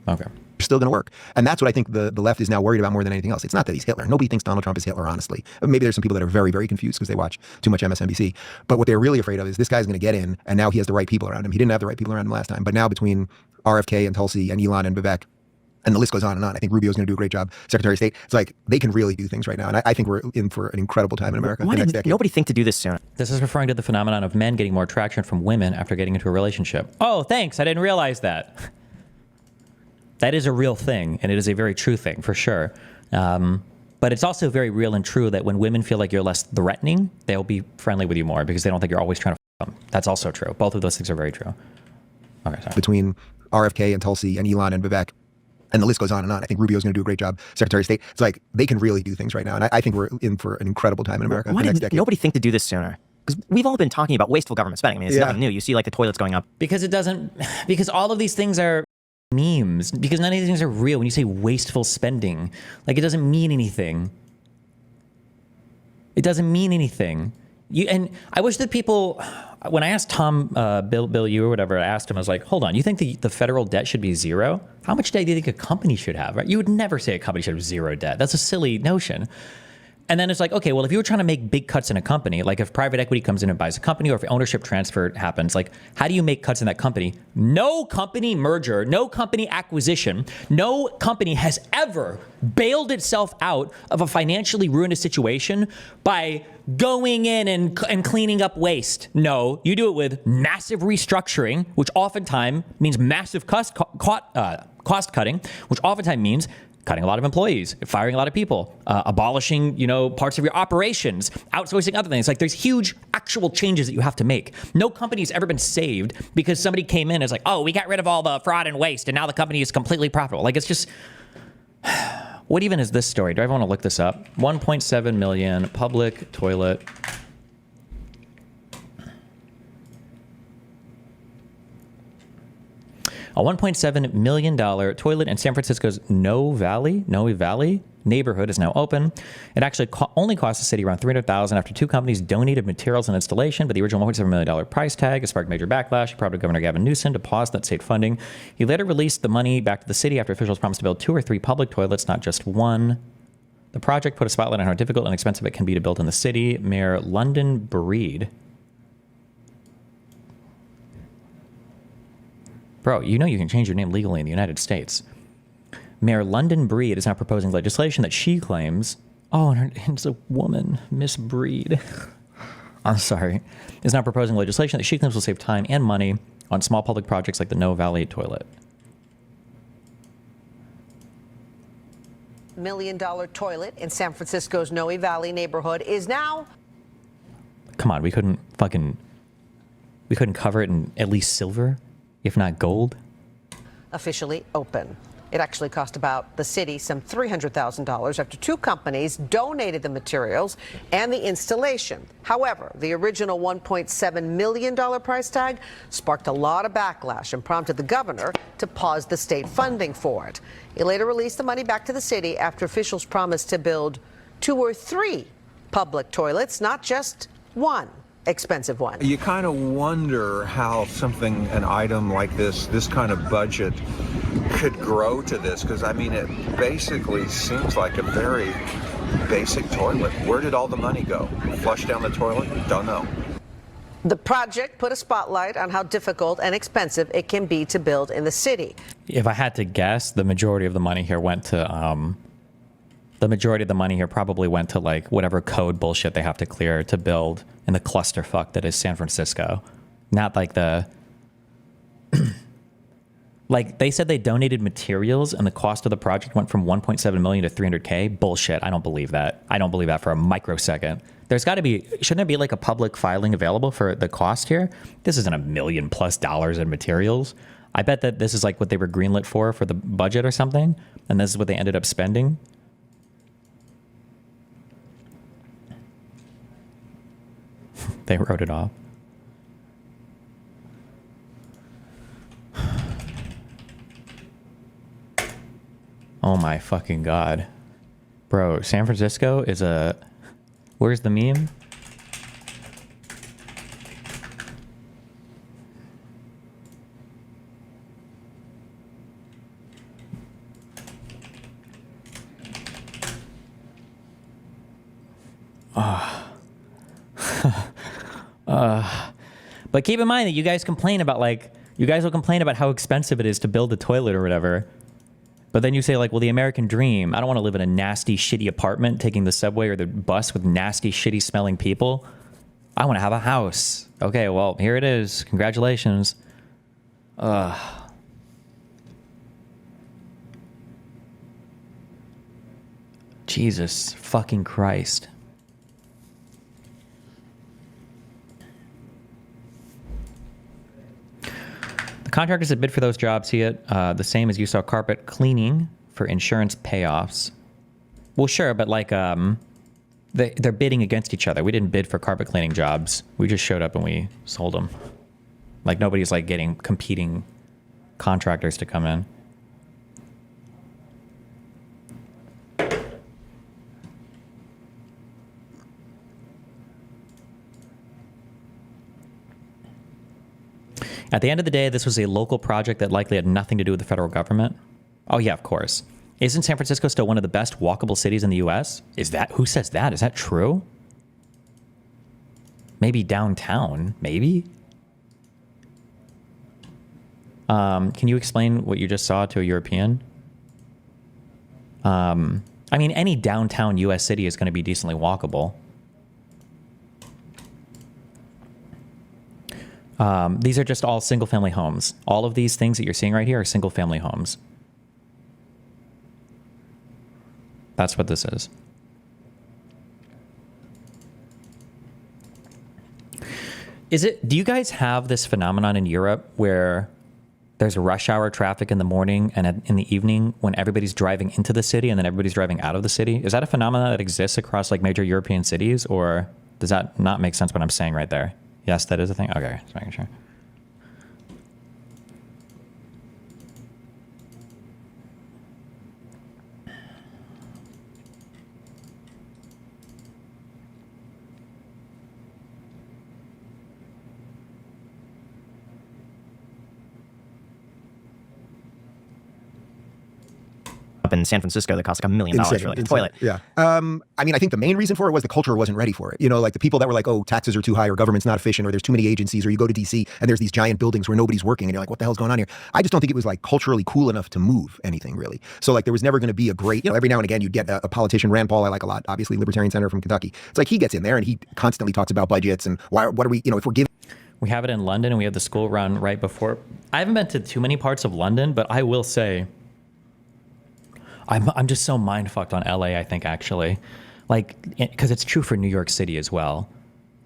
Okay. Still going to work. And that's what I think the left is now worried about more than anything else. It's not that he's Hitler. Nobody thinks Donald Trump is Hitler, honestly. Maybe there's some people that are very, very confused because they watch too much MSNBC. But what they're really afraid of is this guy's going to get in, and now he has the right people around him. He didn't have the right people around him last time. But now between RFK and Tulsi and Elon and Vivek, and the list goes on and on. I think Rubio's going to do a great job. Secretary of State. It's like they can really do things right now. And I think we're in for an incredible time in America. Why did nobody think to do this sooner? This is referring to the phenomenon of men getting more traction from women after getting into a relationship. Oh, thanks. I didn't realize that. That is a real thing, and it is a very true thing, for sure. But it's also very real and true that when women feel like you're less threatening, they'll be friendly with you more because they don't think you're always trying to f them. That's also true. Both of those things are very true. Okay, sorry. Between RFK and Tulsi and Elon and Vivek, and the list goes on and on. I think Rubio's going to do a great job. Secretary of State. It's like they can really do things right now. And I think we're in for an incredible time in America. Why did nobody think to do this sooner? Because we've all been talking about wasteful government spending. I mean, it's nothing new. You see like the toilets going up. Because all of these things are memes, because none of these things are real. When you say wasteful spending, like it doesn't mean anything. It doesn't mean anything. And I wish that people, when I asked Tom, Bill, you or whatever, I asked him, I was like, hold on, you think the federal debt should be zero? How much debt do you think a company should have, right? You would never say a company should have zero debt. That's a silly notion. And then it's like, okay, well, if you were trying to make big cuts in a company, like if private equity comes in and buys a company, or if ownership transfer happens, like how do you make cuts in that company? No company merger, no company acquisition, no company has ever bailed itself out of a financially ruinous situation by going in and cleaning up waste. No, you do it with massive restructuring, which oftentimes means massive cost cutting, which oftentimes means cutting a lot of employees, firing a lot of people, abolishing, parts of your operations, outsourcing other things. Like there's huge actual changes that you have to make. No company's ever been saved because somebody came in and is like, oh, we got rid of all the fraud and waste and now the company is completely profitable. Like it's just, what even is this story? Do I want to look this up? 1.7 million public toilet. A $1.7 million toilet in San Francisco's Noe Valley neighborhood is now open. It actually only cost the city around $300,000 after two companies donated materials and installation, but the original $1.7 million price tag has sparked major backlash. He prompted Governor Gavin Newsom to pause that state funding. He later released the money back to the city after officials promised to build 2 or 3 public toilets, not just one. The project put a spotlight on how difficult and expensive it can be to build in the city. Mayor London Breed. Bro, you know you can change your name legally in the United States. Mayor London Breed is now proposing legislation that she claims, and it's a woman, Miss Breed. I'm sorry. Is now proposing legislation that she claims will save time and money on small public projects like the Noe Valley toilet. $1 million toilet in San Francisco's Noe Valley neighborhood is now... Come on, we couldn't cover it in at least silver, if not gold? Officially open. It actually cost about the city some $300,000 after 2 companies donated the materials and the installation. However, the original $1.7 million price tag sparked a lot of backlash and prompted the governor to pause the state funding for it. He later released the money back to the city after officials promised to build 2 or 3 public toilets, not just one expensive one. You kind of wonder how an item like this kind of budget could grow to this, because I mean it basically seems like a very basic toilet. Where did all the money go? Flush down the toilet? Don't know. The project put a spotlight on how difficult and expensive it can be to build in the city. If I had to guess, the majority of the money here went to probably went to like whatever code bullshit they have to clear to build in the clusterfuck that is San Francisco. Not like the like they said they donated materials and the cost of the project went from 1.7 million to 300K. Bullshit. I don't believe that. I don't believe that for a microsecond. There's got to be, shouldn't there be like a public filing available for the cost here? This isn't $1 million+ in materials. I bet that this is like what they were greenlit for the budget or something, and this is what they ended up spending. They wrote it off. Oh my fucking God. Bro, San Francisco is a... Where's the meme? But keep in mind that you guys complain about you guys will complain about how expensive it is to build a toilet or whatever. But then you say well, the American dream, I don't want to live in a nasty, shitty apartment taking the subway or the bus with nasty, shitty smelling people. I want to have a house. Okay, well, here it is. Congratulations. Jesus fucking Christ. The contractors that bid for those jobs see it the same as you saw carpet cleaning for insurance payoffs. Well, sure, but they're bidding against each other. We didn't bid for carpet cleaning jobs. We just showed up and we sold them. Nobody's getting competing contractors to come in. At the end of the day, this was a local project that likely had nothing to do with the federal government. Oh yeah, of course. Isn't San Francisco still one of the best walkable cities in the US? Who says that? Is that true? Maybe downtown, maybe? Can you explain what you just saw to a European? I mean, any downtown US city is going to be decently walkable. These are just all single-family homes. All of these things that you're seeing right here are single-family homes. That's what this is. Do you guys have this phenomenon in Europe where there's rush hour traffic in the morning and in the evening when everybody's driving into the city and then everybody's driving out of the city? Is that a phenomenon that exists across major European cities, or does that not make sense what I'm saying right there? Yes, that is a thing? Okay, just making sure. Up in San Francisco that costs $1 million for a toilet. Yeah. I mean, I think the main reason for it was the culture wasn't ready for it. The people that were oh, taxes are too high or government's not efficient or there's too many agencies, or you go to DC and there's these giant buildings where nobody's working and you're what the hell's going on here? I just don't think it was culturally cool enough to move anything really. So there was never going to be a great, every now and again you'd get a politician, Rand Paul I like a lot, obviously Libertarian Senator from Kentucky. It's he gets in there and he constantly talks about budgets and what are we, if we're giving. We have it in London and we have the school run right before. I haven't been to too many parts of London, but I will say, I'm just so mind-fucked on LA, I think, actually. Because it's true for New York City as well.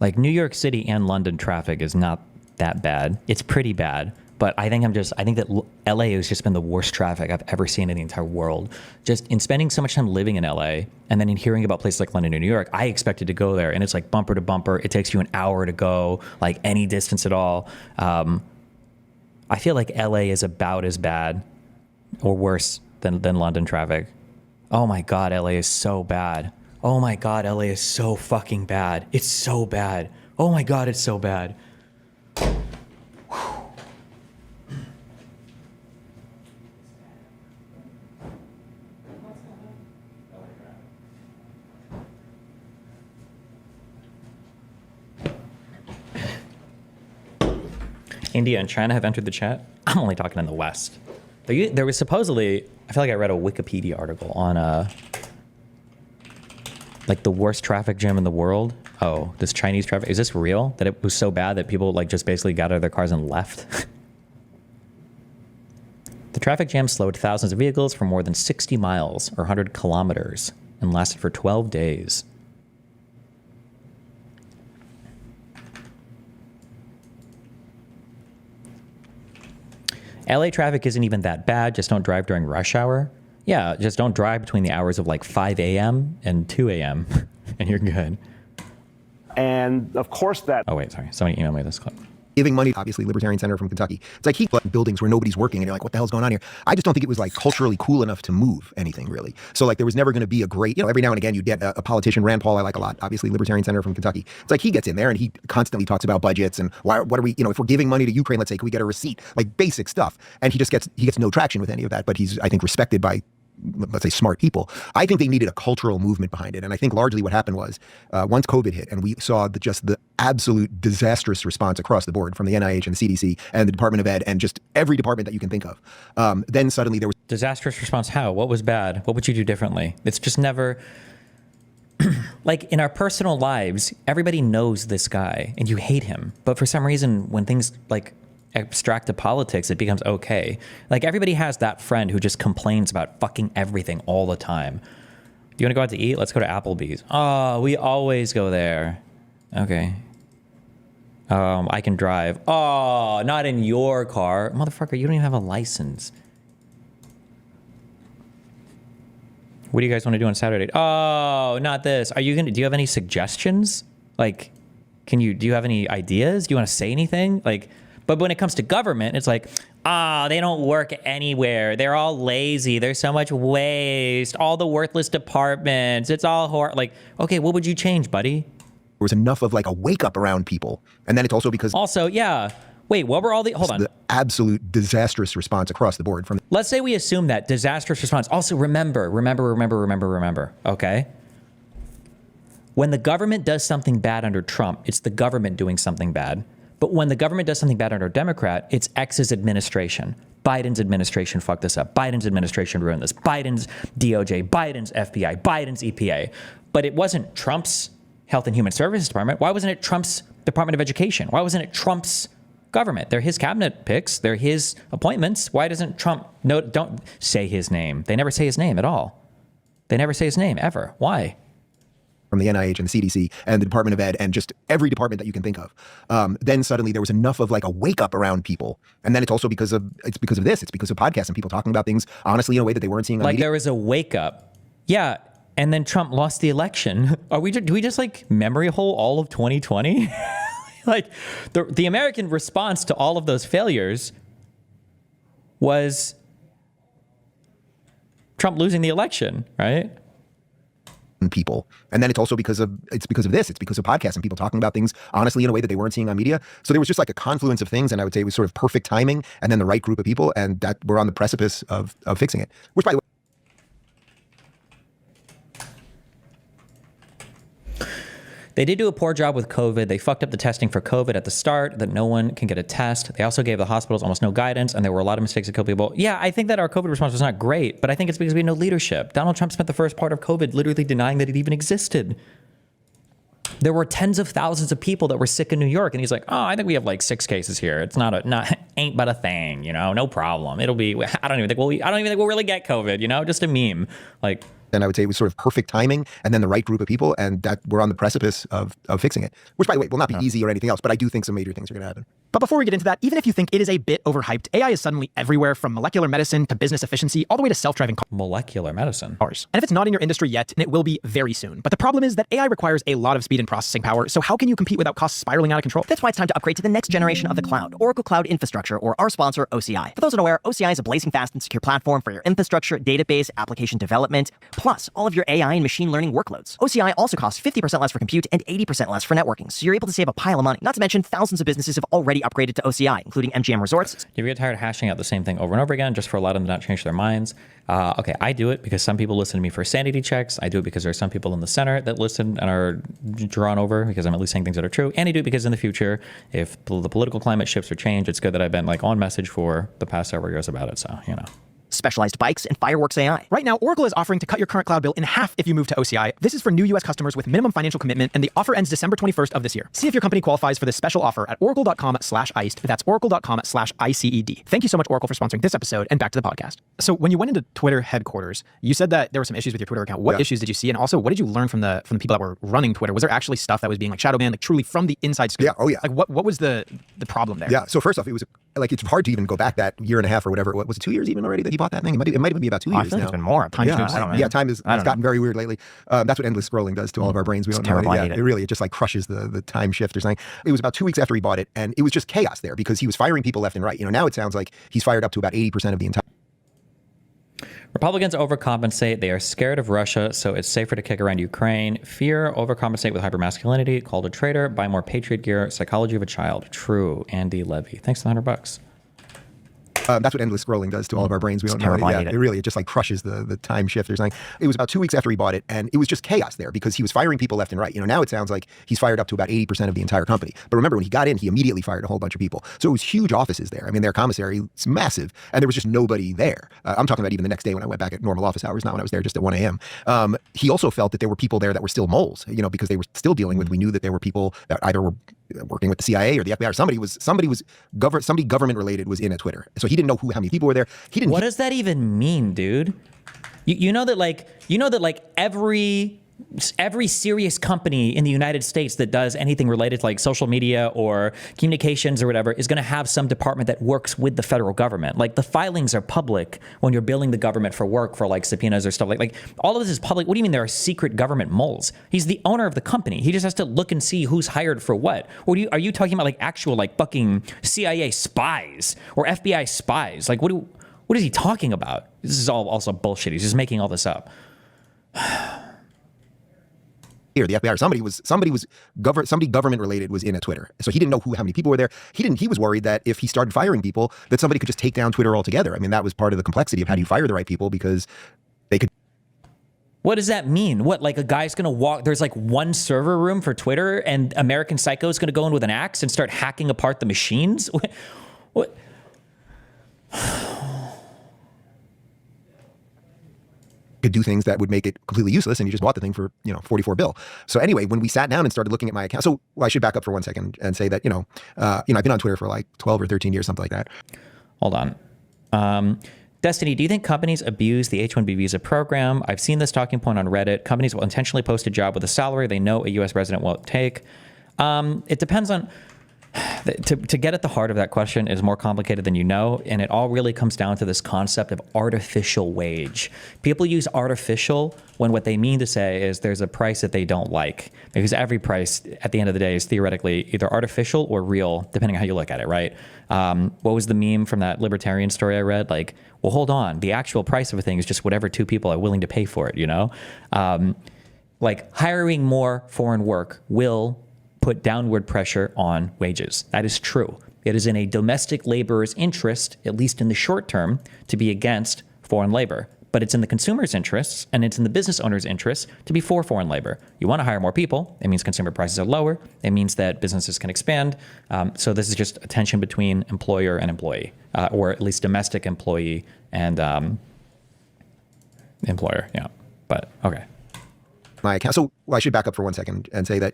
New York City and London traffic is not that bad. It's pretty bad. But I think that LA has just been the worst traffic I've ever seen in the entire world. Just in spending so much time living in LA and then in hearing about places like London and New York, I expected to go there and it's bumper to bumper. It takes you an hour to go, any distance at all. I feel like LA is about as bad or worse than London traffic. Oh my God, LA is so bad. Oh my God, LA is so fucking bad. It's so bad. Oh my God, it's so bad. India and China have entered the chat. I'm only talking in the West. There was supposedly, I feel like I read a Wikipedia article on the worst traffic jam in the world. Oh, this Chinese traffic, is this real? That it was so bad that people just basically got out of their cars and left? The traffic jam slowed thousands of vehicles for more than 60 miles or 100 kilometers and lasted for 12 days. LA traffic isn't even that bad. Just don't drive during rush hour. Yeah, just don't drive between the hours of 5 a.m. and 2 a.m. and you're good. And of course that... Oh, wait, sorry. Somebody emailed me this clip. Giving money, obviously, Libertarian Senator from Kentucky. It's he buildings where nobody's working and you're what the hell's going on here? I just don't think it was culturally cool enough to move anything really. So there was never going to be a great, every now and again you'd get a politician, Rand Paul I like a lot, obviously Libertarian Senator from Kentucky. It's he gets in there and he constantly talks about budgets and what are we, if we're giving money to Ukraine, let's say, can we get a receipt? Basic stuff. And he gets no traction with any of that, but he's, I think, respected by let's say, smart people. I think they needed a cultural movement behind it. And I think largely what happened was once COVID hit and we saw just the absolute disastrous response across the board from the NIH and the CDC and the Department of Ed and just every department that you can think of, then suddenly there was... Disastrous response how? What was bad? What would you do differently? It's just never... Like in our personal lives, everybody knows this guy and you hate him. But for some reason, when things like abstract to politics, it becomes okay. Like everybody has that friend who just complains about fucking everything all the time. Do you want to go out to eat? Let's go to Applebee's. Oh, we always go there. Okay. I can drive. Oh, not in your car. Motherfucker, you don't even have a license. What do you guys want to do on Saturday? Oh, not this. Do you have any suggestions? Like, do you have any ideas? Do you want to say anything? Like, but when it comes to government, it's like, they don't work anywhere. They're all lazy. There's so much waste. All the worthless departments. It's all like, okay, what would you change, buddy? There was enough of like a wake up around people. And then it's also because... Also, yeah. Wait, what were all the... Hold on. The absolute disastrous response across the board from... Let's say we assume that disastrous response. Also, remember, okay? When the government does something bad under Trump, it's the government doing something bad. But when the government does something bad under Democrat, it's X's administration. Biden's administration fucked this up. Biden's administration ruined this. Biden's DOJ, Biden's FBI, Biden's EPA. But it wasn't Trump's Health and Human Services Department. Why wasn't it Trump's Department of Education? Why wasn't it Trump's government? They're his cabinet picks. They're his appointments. Why doesn't Trump... No, don't say his name. They never say his name at all. They never say his name, ever. Why? From the NIH and the CDC and the Department of Ed and just every department that you can think of. Then suddenly there was enough of like a wake up around people. And then it's also because of this. It's because of podcasts and people talking about things honestly in a way that they weren't seeing on media. There was a wake up. Yeah. And then Trump lost the election. Do we just like memory hole all of 2020? Like the American response to all of those failures was Trump losing the election, right? People. And then it's also because of this. It's because of podcasts and people talking about things honestly in a way that they weren't seeing on media. So there was just like a confluence of things, and I would say it was sort of perfect timing and then the right group of people, and that we're on the precipice of fixing it. Which, by the way, they did do a poor job with COVID. They fucked up the testing for COVID at the start, that no one can get a test. They also gave the hospitals almost no guidance, and there were a lot of mistakes that killed people. Yeah, I think that our COVID response was not great, but I think it's because we had no leadership. Donald Trump spent the first part of COVID literally denying that it even existed. There were tens of thousands of people that were sick in New York, and he's like, "Oh, I think we have like 6 cases here. It's ain't but a thing, no problem. It'll be. I don't even think we'll really get COVID, just a meme." Like. And I would say it was sort of perfect timing and then the right group of people, and that we're on the precipice of fixing it. Which, by the way, will not be easy or anything else, but I do think some major things are going to happen. But before we get into that, even if you think it is a bit overhyped, AI is suddenly everywhere, from molecular medicine to business efficiency, all the way to self-driving molecular medicine. cars. And if it's not in your industry yet, then it will be very soon. But the problem is that AI requires a lot of speed and processing power, so how can you compete without costs spiraling out of control? That's why it's time to upgrade to the next generation of the cloud, Oracle Cloud Infrastructure, or our sponsor, OCI. For those unaware, OCI is a blazing fast and secure platform for your infrastructure, database, application development, plus all of your AI and machine learning workloads. OCI also costs 50% less for compute and 80% less for networking, so you're able to save a pile of money. Not to mention, thousands of businesses have already upgraded to OCI, including MGM Resorts. Do you get tired of hashing out the same thing over and over again just for a lot of them to not change their minds? Okay, I do it because some people listen to me for sanity checks. I do it because there are some people in the center that listen and are drawn over because I'm at least saying things that are true. And I do it because in the future, if the political climate shifts or change, it's good that I've been like on message for the past several years about it. So, Specialized bikes and Fireworks AI. Right now, Oracle is offering to cut your current cloud bill in half if you move to OCI. This is for new US customers with minimum financial commitment, and the offer ends December 21st of this year. See if your company qualifies for this special offer at oracle.com/iced. That's oracle.com/ICED. Thank you so much, Oracle, for sponsoring this episode, and back to the podcast. So when you went into Twitter headquarters, you said that there were some issues with your Twitter account. What issues did you see? And also, what did you learn from the people that were running Twitter? Was there actually stuff that was being like shadowbanned, like truly from the inside scoop? Yeah, oh yeah. Like what was the problem there? Yeah, so first off, it was like, it's hard to even go back that year and a half or whatever. What was it, 2 years even already that he bought that thing? It might even be about 2 years I feel now. It's been more. Time yeah, I don't know. Yeah, time has gotten very weird lately. That's what endless scrolling does to all of our brains. We don't know. Yeah, it really, it just like crushes the time shift or something. It was about 2 weeks after he bought it, and it was just chaos there because he was firing people left and right. Now it sounds like he's fired up to about 80% of the entire. Republicans overcompensate. They are scared of Russia, so it's safer to kick around Ukraine. Fear, overcompensate with hypermasculinity, called a traitor, buy more Patriot gear, psychology of a child. True. Andy Levy. Thanks for the $100. That's what endless scrolling does to all of our brains. We don't know. terrible. I Yeah, hate it. it really, it just like crushes the time shift or something. It was about 2 weeks after he bought it, and it was just chaos there because he was firing people left and right. You know, now it sounds like he's fired up to about 80% of the entire company. But remember, when he got in, he immediately fired a whole bunch of people. So it was huge offices there. I mean, their commissary is massive, and there was just nobody there. I'm talking about even the next day when I went back at normal office hours, not when I was there just at 1 a.m. He also felt that there were people there that were still moles, you know, because they were still dealing with, we knew that there were people that either were working with the CIA or the FBI, or somebody government related was in at Twitter. So he didn't know how many people were there. He didn't. What does that even mean, dude? You know that like every serious company in the United States that does anything related to like social media or communications or whatever is going to have some department that works with the federal government. Like the filings are public when you're billing the government for work for like subpoenas or stuff like all of this is public. What do you mean there are secret government moles? He's the owner of the company. He just has to look and see who's hired for what. Or are you talking about like actual like fucking CIA spies or FBI spies? Like what is he talking about? This is all also bullshit. He's just making all this up. Here, the FBI or somebody government related was in at Twitter. So he didn't know how many people were there. He was worried that if he started firing people, that somebody could just take down Twitter altogether. I mean, that was part of the complexity of how do you fire the right people, because they could. What does that mean? What, like a guy's gonna walk, there's like one server room for Twitter and American Psycho is gonna go in with an axe and start hacking apart the machines? What? Could do things that would make it completely useless, and you just bought the thing for, you know, 44 bill. So anyway, when we sat down and started looking at my account, so I should back up for 1 second and say that, I've been on Twitter for like 12 or 13 years, something like that. Hold on. Destiny, do you think companies abuse the H-1B visa program? I've seen this talking point on Reddit. Companies will intentionally post a job with a salary they know a U.S. resident won't take. It depends on... To get at the heart of that question is more complicated than you know, and it all really comes down to this concept of artificial wage. People use artificial when what they mean to say is there's a price that they don't like, because every price at the end of the day is theoretically either artificial or real, depending on how you look at it, right? What was the meme from that libertarian story I read? Like, well, hold on, the actual price of a thing is just whatever two people are willing to pay for it, you know? Like hiring more foreign work will put downward pressure on wages. That is true. It is in a domestic laborer's interest, at least in the short term, to be against foreign labor. But it's in the consumer's interests and it's in the business owner's interests to be for foreign labor. You want to hire more people. It means consumer prices are lower. It means that businesses can expand. So this is just a tension between employer and employee, or at least domestic employee and employer. Yeah, but okay. My account. So I should back up for 1 second and say that,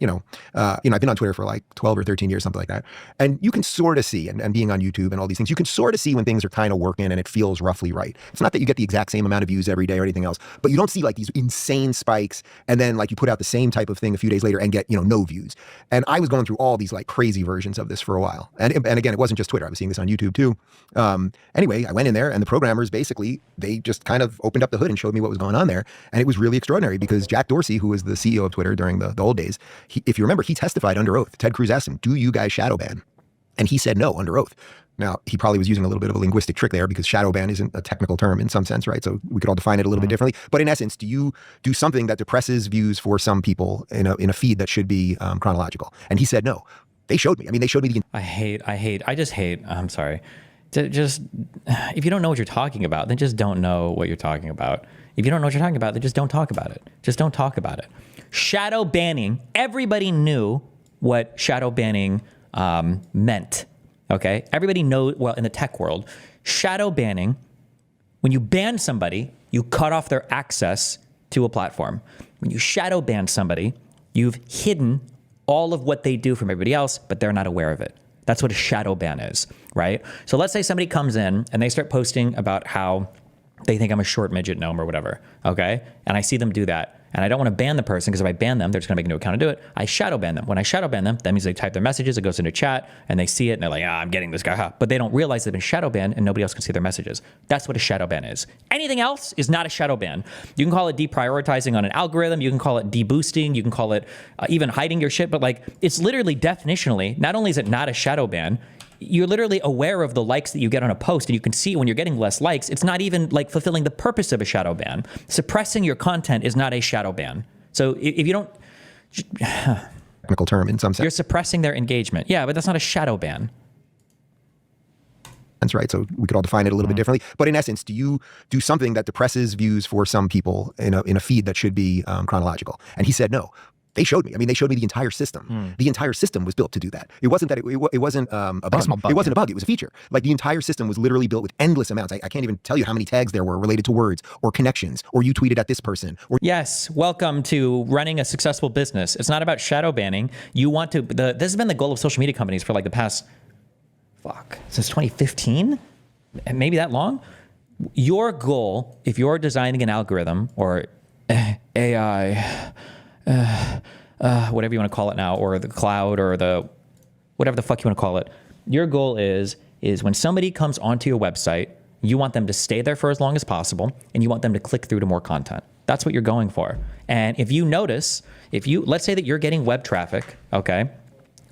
I've been on Twitter for like 12 or 13 years, something like that. And you can sort of see, and being on YouTube and all these things, you can sort of see when things are kind of working and it feels roughly right. It's not that you get the exact same amount of views every day or anything else, but you don't see like these insane spikes. And then like you put out the same type of thing a few days later and get, no views. And I was going through all these like crazy versions of this for a while. And again, it wasn't just Twitter. I was seeing this on YouTube too. Anyway, I went in there and the programmers basically, they just kind of opened up the hood and showed me what was going on there. And it was really extraordinary because Jack Dorsey, who was the CEO of Twitter during the old days, if you remember, he testified under oath. Ted Cruz asked him, do you guys shadow ban? And he said no under oath. Now, he probably was using a little bit of a linguistic trick there because shadow ban isn't a technical term in some sense, right? So we could all define it a little bit differently. But in essence, do you do something that depresses views for some people in a feed that should be chronological? And he said no. They showed me. I mean, they showed me the... I just hate, I'm sorry. Just, if you don't know what you're talking about, then just don't know what you're talking about. If you don't know what you're talking about, then just don't talk about it. Just don't talk about it. Shadow banning, everybody knew what shadow banning meant, okay? Everybody knows, well, in the tech world, shadow banning, when you ban somebody, you cut off their access to a platform. When you shadow ban somebody, you've hidden all of what they do from everybody else, but they're not aware of it. That's what a shadow ban is, right? So let's say somebody comes in and they start posting about how they think I'm a short midget gnome or whatever, okay? And I see them do that. And I don't want to ban the person because if I ban them, they're just going to make a new account and do it. I shadow ban them. When I shadow ban them, that means they type their messages, it goes into chat, and they see it, and they're like, I'm getting this guy. But they don't realize they've been shadow banned, and nobody else can see their messages. That's what a shadow ban is. Anything else is not a shadow ban. You can call it deprioritizing on an algorithm. You can call it deboosting. You can call it even hiding your shit. But like, it's literally definitionally, not only is it not a shadow ban, you're literally aware of the likes that you get on a post, and you can see when you're getting less likes, it's not even like fulfilling the purpose of a shadow ban. Suppressing your content is not a shadow ban. So if you don't... technical term in some sense. You're suppressing their engagement. Yeah, but that's not a shadow ban. right? So we could all define it a little bit differently. But in essence, do you do something that depresses views for some people in a feed that should be chronological? And he said no. They showed me. I mean, they showed me the entire system. The entire system was built to do that. It wasn't that it wasn't a bug. It wasn't a bug. It was a feature. Like the entire system was literally built with endless amounts. I can't even tell you how many tags there were related to words or connections, or you tweeted at this person. Or Yes, welcome to running a successful business. It's not about shadow banning. You want to. This has been the goal of social media companies for like the past, since 2015, maybe that long. Your goal, if you're designing an algorithm or AI. Whatever you want to call it now, or the cloud, or the whatever the fuck you want to call it. Your goal is when somebody comes onto your website, you want them to stay there for as long as possible, and you want them to click through to more content. That's what you're going for. And if you notice, let's say that you're getting web traffic, okay?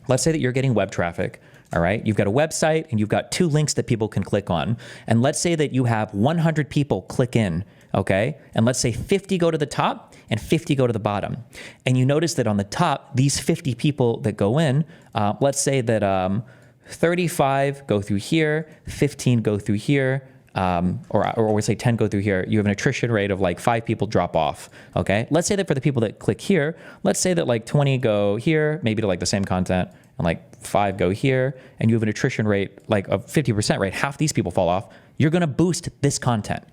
Let's say that you're getting web traffic, all right? You've got a website and you've got 2 links that people can click on. And let's say that you have 100 people click in, okay? And let's say 50 go to the top and 50 go to the bottom. And you notice that on the top, these 50 people that go in, let's say that 35 go through here, 15 go through here, or we say 10 go through here. You have an attrition rate of like 5 people drop off, okay? Let's say that for the people that click here, let's say that like 20 go here, maybe to like the same content, and like 5 go here, and you have an attrition rate like of 50%, right? Half these people fall off. You're gonna boost this content.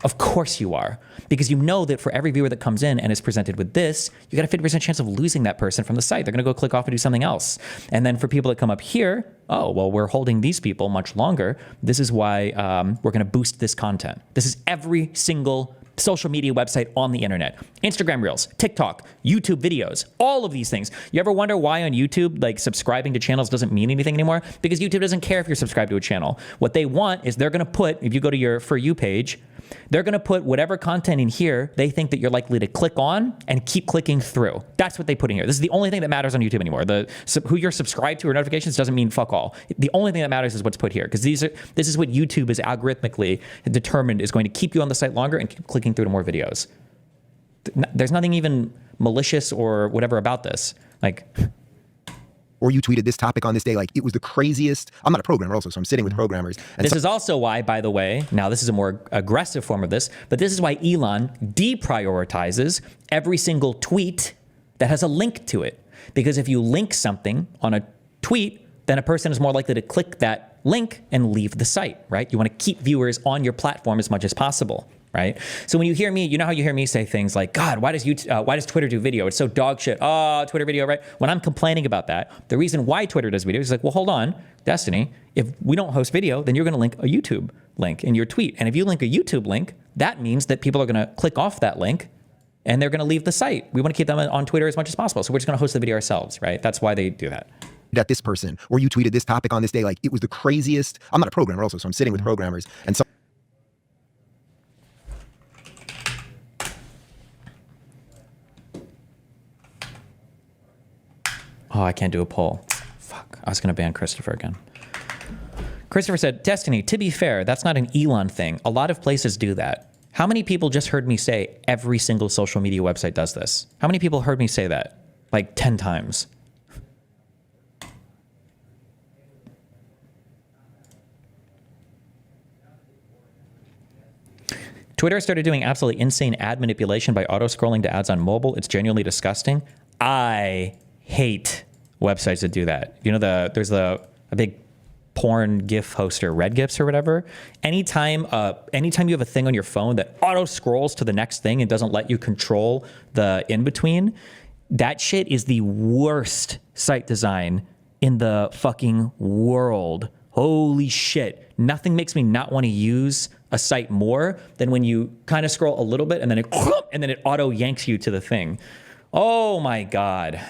Of course you are, because you know that for every viewer that comes in and is presented with this, you got a 50% chance of losing that person from the site. They're going to go click off and do something else. And then for people that come up here, oh, well, we're holding these people much longer. This is why we're going to boost this content. This is every single social media website on the internet. Instagram Reels, TikTok, YouTube videos, all of these things. You ever wonder why on YouTube, like subscribing to channels doesn't mean anything anymore? Because YouTube doesn't care if you're subscribed to a channel. What they want is they're going to put, if you go to your For You page, they're going to put whatever content in here they think that you're likely to click on and keep clicking through. That's what they put in here. This is the only thing that matters on YouTube anymore. Who you're subscribed to or notifications doesn't mean fuck all. The only thing that matters is what's put here, because this is what YouTube is algorithmically determined is going to keep you on the site longer and keep clicking through to more videos. There's nothing even malicious or whatever about this. Like, or you tweeted this topic on this day, like it was the craziest. I'm not a programmer also, so I'm sitting with programmers. And this is also why, by the way, now this is a more aggressive form of this, but this is why Elon deprioritizes every single tweet that has a link to it. Because if you link something on a tweet, then a person is more likely to click that link and leave the site, right? You want to keep viewers on your platform as much as possible. Right? So when you hear me, you know how you hear me say things like, God, why does Twitter do video? It's so dog shit. Oh, Twitter video, right? When I'm complaining about that, the reason why Twitter does video is like, well, hold on, Destiny, if we don't host video, then you're going to link a YouTube link in your tweet. And if you link a YouTube link, that means that people are going to click off that link and they're going to leave the site. We want to keep them on Twitter as much as possible. So we're just going to host the video ourselves, right? That's why they do that. At this person, or you tweeted this topic on this day, like it was the craziest. I'm not a programmer also, so I'm sitting with programmers. And so oh, I can't do a poll. Fuck, I was going to ban Christopher again. Christopher said, Destiny, to be fair, that's not an Elon thing. A lot of places do that. How many people just heard me say every single social media website does this? How many people heard me say that? Like 10 times. Twitter started doing absolutely insane ad manipulation by auto-scrolling to ads on mobile. It's genuinely disgusting. I hate websites that do that. You know, there's a big porn GIF hoster, Red GIFs or whatever. Anytime you have a thing on your phone that auto scrolls to the next thing and doesn't let you control the in between, that shit is the worst site design in the fucking world. Holy shit. Nothing makes me not want to use a site more than when you kind of scroll a little bit and then it auto yanks you to the thing. Oh my God.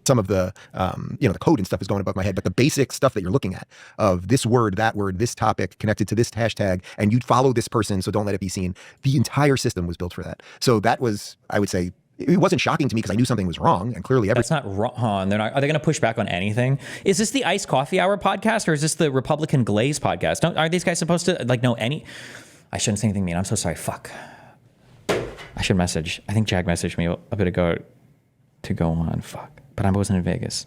Some of the, the code and stuff is going above my head, but the basic stuff that you're looking at of this word, that word, this topic connected to this hashtag, and you'd follow this person, so don't let it be seen. The entire system was built for that. So that was, I would say, it wasn't shocking to me because I knew something was wrong, and clearly that's not wrong. They're not. Are they going to push back on anything? Is this the Iced Coffee Hour podcast, or is this the Republican Glaze podcast? Are these guys supposed to know any? I shouldn't say anything mean. I'm so sorry. Fuck. I should message. I think Jag messaged me a bit ago to go on. Fuck. But I wasn't in Vegas.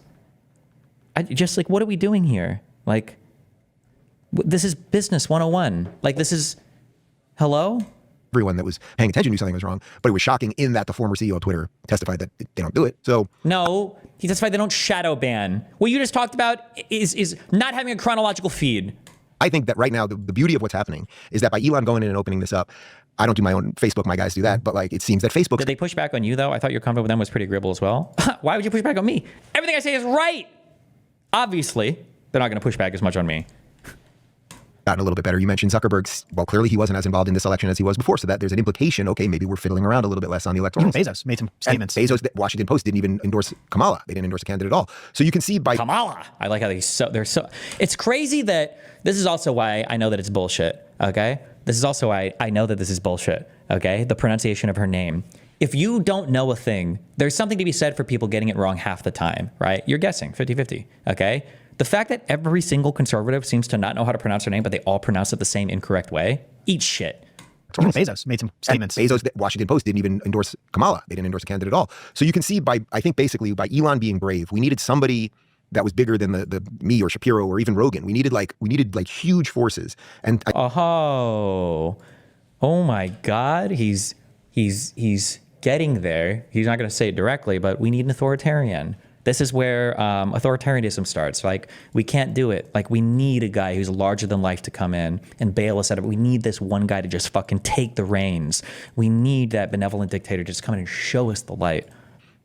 I just what are we doing here? Like, This is business 101. Like, this is, hello? Everyone that was paying attention knew something was wrong, but it was shocking in that the former CEO of Twitter testified that they don't do it. So No, he testified they don't shadow ban. What you just talked about is not having a chronological feed. I think that right now, the beauty of what's happening is that by Elon going in and opening this up, I don't do my own Facebook, my guys do that, but like it seems that Facebook. Did they push back on you though? I thought your comment with them was pretty agreeable as well. Why would you push back on me? Everything I say is right. Obviously, they're not going to push back as much on me. Gotten a little bit better. You mentioned Zuckerberg's, well, clearly he wasn't as involved in this election as he was before, so that there's an implication, okay, maybe we're fiddling around a little bit less on the electoral. Even Bezos made some statements. And Bezos, the Washington Post didn't even endorse Kamala. They didn't endorse a candidate at all. So you can see by Kamala. I like how they're so, it's crazy that this is also why I know that it's bullshit, okay? This is also why I know that this is bullshit, okay? The pronunciation of her name. If you don't know a thing, there's something to be said for people getting it wrong half the time, right? You're guessing 50-50, okay? The fact that every single conservative seems to not know how to pronounce her name, but they all pronounce it the same incorrect way, eat shit. Even Bezos made some statements. And Bezos, the Washington Post didn't even endorse Kamala. They didn't endorse a candidate at all. So you can see by, I think basically by Elon being brave, we needed somebody that was bigger than the me or Shapiro or even Rogan. We needed like huge forces. And Oh my God, he's getting there. He's not going to say it directly, but we need an authoritarian. This is where authoritarianism starts. Like, we can't do it. Like, we need a guy who's larger than life to come in and bail us out of it. We need this one guy to just fucking take the reins. We need that benevolent dictator to just come in and show us the light.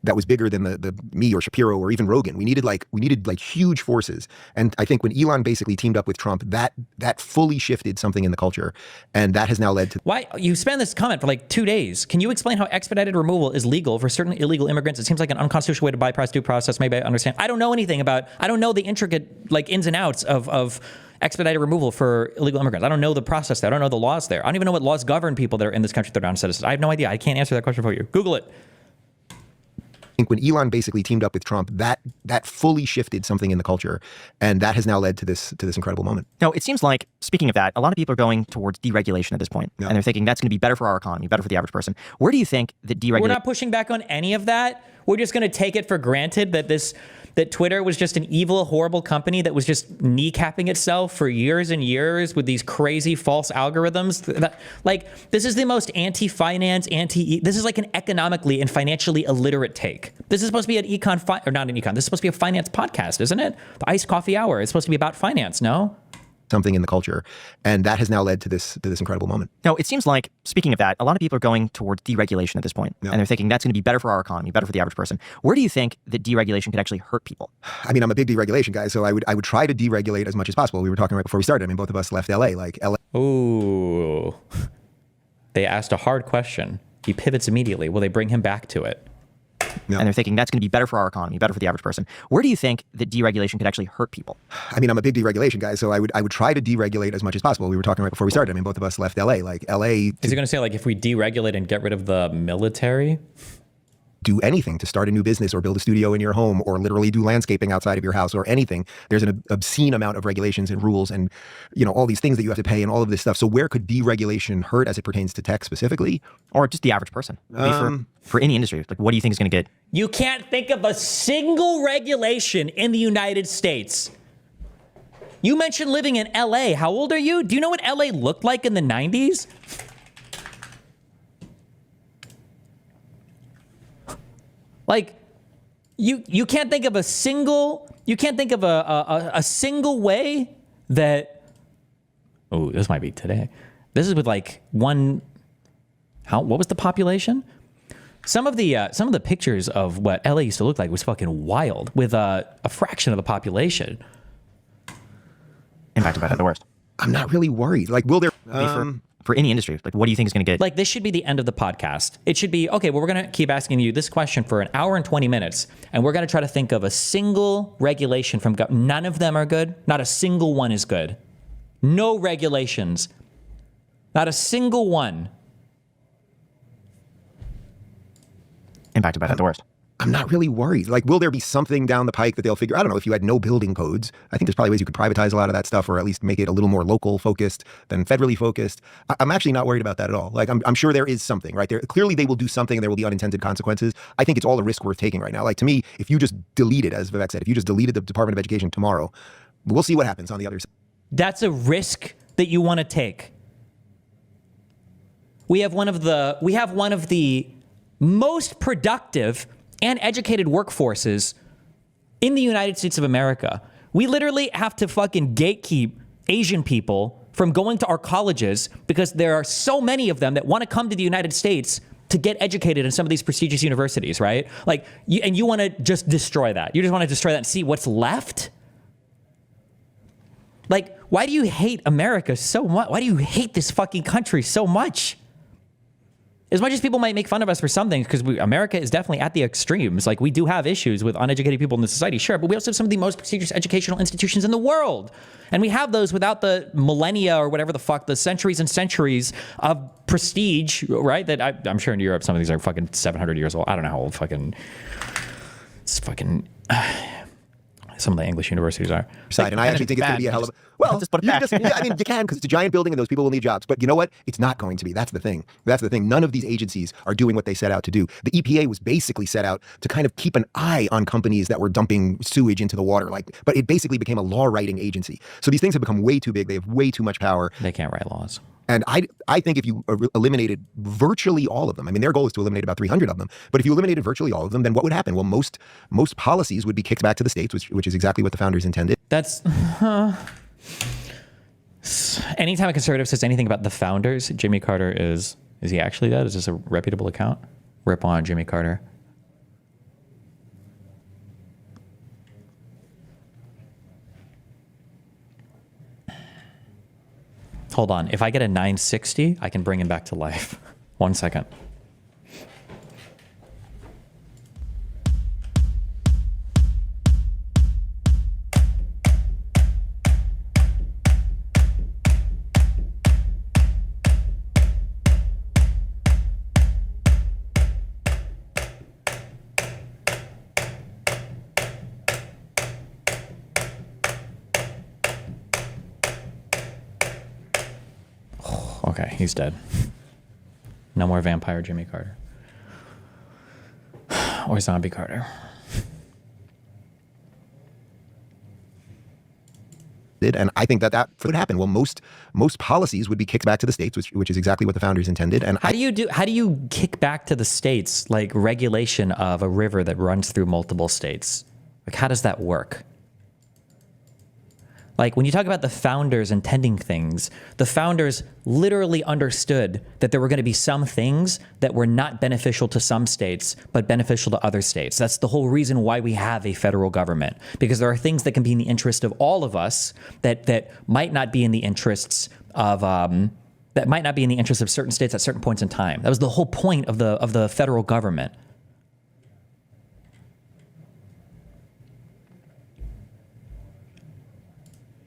That was bigger than the me or Shapiro or even Rogan. We needed like huge forces. And I think when Elon basically teamed up with Trump, that fully shifted something in the culture. And that has now led to... Why? You spanned this comment for like 2 days. Can you explain how expedited removal is legal for certain illegal immigrants? It seems like an unconstitutional way to bypass due process. Maybe I understand. I don't know anything about... I don't know the intricate like ins and outs of expedited removal for illegal immigrants. I don't know the process there. I don't know the laws there. I don't even know what laws govern people that are in this country that are non-citizens. I have no idea. I can't answer that question for you. Google it. I think when Elon basically teamed up with Trump, that fully shifted something in the culture, and that has now led to this incredible moment. No, it seems like, speaking of that, a lot of people are going towards deregulation at this point, and they're thinking that's going to be better for our economy, better for the average person. Where do you think that deregulation... We're not pushing back on any of that. We're just going to take it for granted that Twitter was just an evil, horrible company that was just kneecapping itself for years and years with these crazy false algorithms. This is the most anti-finance, this is like an economically and financially illiterate take. This is supposed to be an this is supposed to be a finance podcast, isn't it? The Iced Coffee Hour. It's supposed to be about finance, no? Something in the culture, and that has now led to this incredible moment. No, it seems like, speaking of that, a lot of people are going towards deregulation at this point, and they're thinking that's going to be better for our economy, better for the average person. Where do you think that deregulation could actually hurt people? I mean, I'm a big deregulation guy, so I would try to deregulate as much as possible. We were talking right before we started. I mean, both of us left LA. Like LA. Ooh, they asked a hard question. He pivots immediately. Will they bring him back to it? And they're thinking that's going to be better for our economy, better for the average person. Where do you think that deregulation could actually hurt people? I mean, I'm a big deregulation guy, so I would try to deregulate as much as possible. We were talking right before we started. I mean, both of us left LA. Like LA. Is he going to say like if we deregulate and get rid of the military? Do anything to start a new business or build a studio in your home or literally do landscaping outside of your house or anything. There's an obscene amount of regulations and rules and, all these things that you have to pay and all of this stuff. So where could deregulation hurt as it pertains to tech specifically? Or just the average person? For any industry. Like, what do you think is going to get? You can't think of a single regulation in the United States. You mentioned living in LA. How old are you? Do you know what LA looked like in the 90s? Like, you can't think of a single single way that, oh, this might be today. This is with like what was the population? Some of the pictures of what LA used to look like was fucking wild with a fraction of the population. Impacted by that, the worst. I'm not really worried. Like, will there... For any industry, like, what do you think is going to get? Like, this should be the end of the podcast. It should be, okay, well, we're going to keep asking you this question for an hour and 20 minutes, and we're going to try to think of a single regulation from government. None of them are good. Not a single one is good. No regulations. Not a single one. Impacted by that, the worst. I'm not really worried. Like, will there be something down the pike that they'll figure? I don't know. If you had no building codes, I think there's probably ways you could privatize a lot of that stuff, or at least make it a little more local focused than federally focused. I'm actually not worried about that at all. Like, I'm sure there is something, right? There clearly they will do something, and there will be unintended consequences. I think it's all a risk worth taking right now. Like, to me, if you just delete it, as Vivek said, if you just deleted the Department of Education tomorrow, we'll see what happens on the other side. That's a risk that you want to take. We have one of the most productive and educated workforces in the United States of America. We literally have to fucking gatekeep Asian people from going to our colleges because there are so many of them that want to come to the United States to get educated in some of these prestigious universities, right? Like, you want to just destroy that. You just want to destroy that and see what's left? Like, why do you hate America so much? Why do you hate this fucking country so much? As much as people might make fun of us for some things, because America is definitely at the extremes. Like, we do have issues with uneducated people in the society, sure, but we also have some of the most prestigious educational institutions in the world. And we have those without the millennia or whatever the fuck, the centuries and centuries of prestige, right? That I'm sure in Europe, some of these are fucking 700 years old. I don't know how old some of the English universities are. And I actually think it's going to be a hell of a... Well, just put it back. yeah, I mean, you can, because it's a giant building and those people will need jobs. But you know what? It's not going to be. That's the thing. None of these agencies are doing what they set out to do. The EPA was basically set out to kind of keep an eye on companies that were dumping sewage into the water. But it basically became a law-writing agency. So these things have become way too big. They have way too much power. They can't write laws. And I think if you eliminated virtually all of them, I mean, their goal is to eliminate about 300 of them. But if you eliminated virtually all of them, then what would happen? Well, most policies would be kicked back to the states, which is exactly what the founders intended. That's... Anytime a conservative says anything about the founders, Jimmy Carter is he actually dead? Is this a reputable account? Rip on Jimmy Carter. Hold on. If I get a 960, I can bring him back to life. 1 second. Okay, he's dead. No more vampire Jimmy Carter. Or zombie Carter. And I think that would happen. Well, most policies would be kicked back to the states, which is exactly what the founders intended. And how do you kick back to the states like regulation of a river that runs through multiple states? Like, how does that work? Like, when you talk about the founders intending things, the founders literally understood that there were going to be some things that were not beneficial to some states, but beneficial to other states. That's the whole reason why we have a federal government, because there are things that can be in the interest of all of us that might not be in the interests of certain states at certain points in time. That was the whole point of the federal government.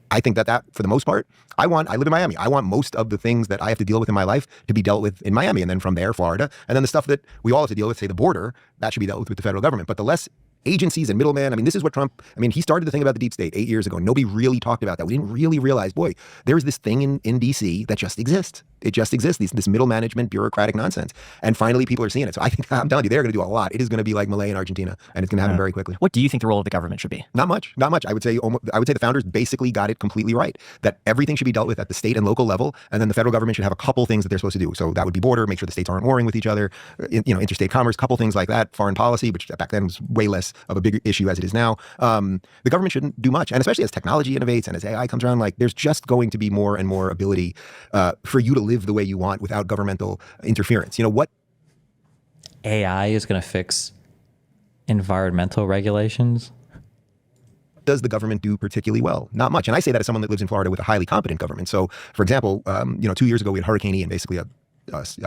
I think that for the most part, I live in Miami. I want most of the things that I have to deal with in my life to be dealt with in Miami, and then from there, Florida. And then the stuff that we all have to deal with, say the border, that should be dealt with the federal government. But the less agencies and middlemen, I mean, this is what Trump, he started the thing about the deep state 8 years ago. Nobody really talked about that. We didn't really realize, boy, there's this thing in DC that just exists. It just exists, this middle management, bureaucratic nonsense. And finally, people are seeing it. So I think, I'm telling you, they're going to do a lot. It is going to be like Malay in Argentina, and it's going to happen very quickly. What do you think the role of the government should be? Not much. I would say the founders basically got it completely right. That everything should be dealt with at the state and local level, and then the federal government should have a couple things that they're supposed to do. So that would be border, make sure the states aren't warring with each other, interstate commerce, couple things like that, foreign policy, which back then was way less of a big issue as it is now. The government shouldn't do much, and especially as technology innovates and as AI comes around, like there's just going to be more and more ability for you to live the way you want without governmental interference. What AI is going to fix environmental regulations? does the government do particularly well? Not much. And I say that as someone that lives in Florida with a highly competent government. So, for example, 2 years ago we had Hurricane Ian, basically a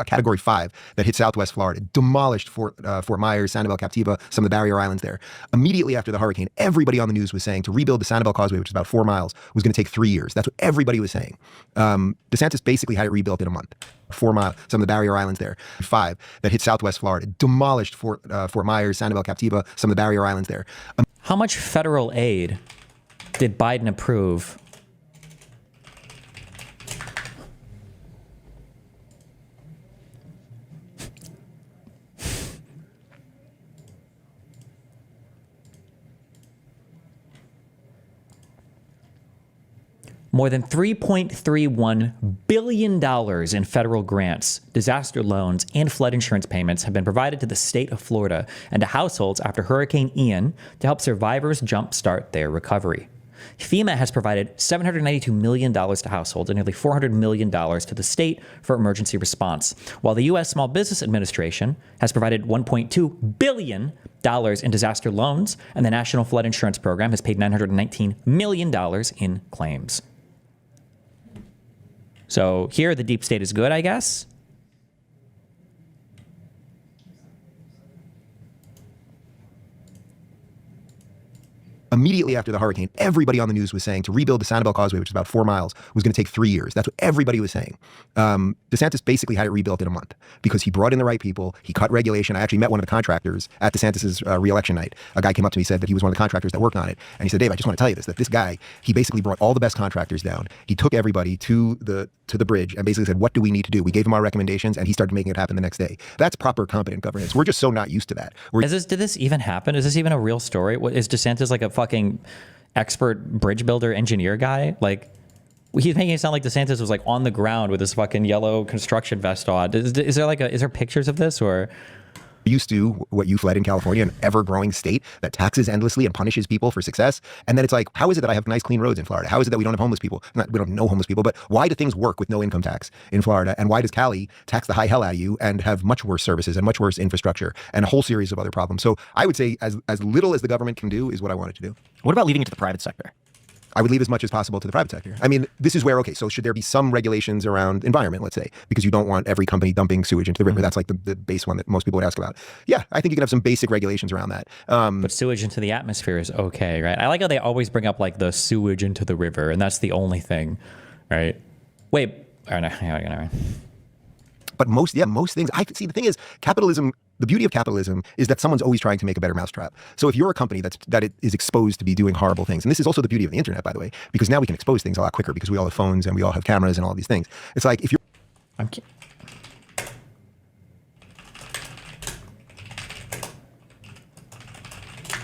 Category 5 that hit Southwest Florida, demolished Fort Myers, Sanibel, Captiva, some of the barrier islands there. Immediately after the hurricane, everybody on the news was saying to rebuild the Sanibel Causeway, which is about 4 miles, was going to take 3 years. That's what everybody was saying. DeSantis basically had it rebuilt in a month. 4 miles, some of the barrier islands there. 5 that hit Southwest Florida, demolished Fort Myers, Sanibel, Captiva, some of the barrier islands there. How much federal aid did Biden approve? More than $3.31 billion in federal grants, disaster loans, and flood insurance payments have been provided to the state of Florida and to households after Hurricane Ian to help survivors jumpstart their recovery. FEMA has provided $792 million to households and nearly $400 million to the state for emergency response, while the U.S. Small Business Administration has provided $1.2 billion in disaster loans, and the National Flood Insurance Program has paid $919 million in claims. So here, the deep state is good, I guess. Immediately after the hurricane, everybody on the news was saying to rebuild the Sanibel Causeway, which is about 4 miles, was going to take 3 years. That's what everybody was saying. DeSantis basically had it rebuilt in a month because he brought in the right people. He cut regulation. I actually met one of the contractors at DeSantis's re-election night. A guy came up to me and said that he was one of the contractors that worked on it. And he said, Dave, I just want to tell you this, that this guy, he basically brought all the best contractors down. He took everybody to the bridge and basically said, what do we need to do? We gave him our recommendations and he started making it happen the next day. That's proper competent governance. We're just so not used to that. Did this even happen? Is this even a real story? Is DeSantis like a fucking expert bridge builder engineer guy? Like, he's making it sound like DeSantis was like on the ground with his fucking yellow construction vest on. Is there pictures of this, or? Used to what you fled in California, an ever-growing state that taxes endlessly and punishes people for success. And then it's like, how is it that I have nice, clean roads in Florida? How is it that we don't have homeless people? We don't have no homeless people, but why do things work with no income tax in Florida? And why does Cali tax the high hell out of you and have much worse services and much worse infrastructure and a whole series of other problems? So I would say as little as the government can do is what I wanted to do. What about leaving it to the private sector? I would leave as much as possible to the private sector. I mean, this is where, okay, so should there be some regulations around environment, let's say, because you don't want every company dumping sewage into the river? That's like the base one that most people would ask about. Yeah, I think you can have some basic regulations around that. But sewage into the atmosphere is okay, right? I like how they always bring up like the sewage into the river, and that's the only thing, right? Wait, or no, yeah. But most things, I see the thing is capitalism, the beauty of capitalism is that someone's always trying to make a better mousetrap. So if you're a company that it is exposed to be doing horrible things, and this is also the beauty of the internet, by the way, because now we can expose things a lot quicker because we all have phones and we all have cameras and all these things. It's like if you're...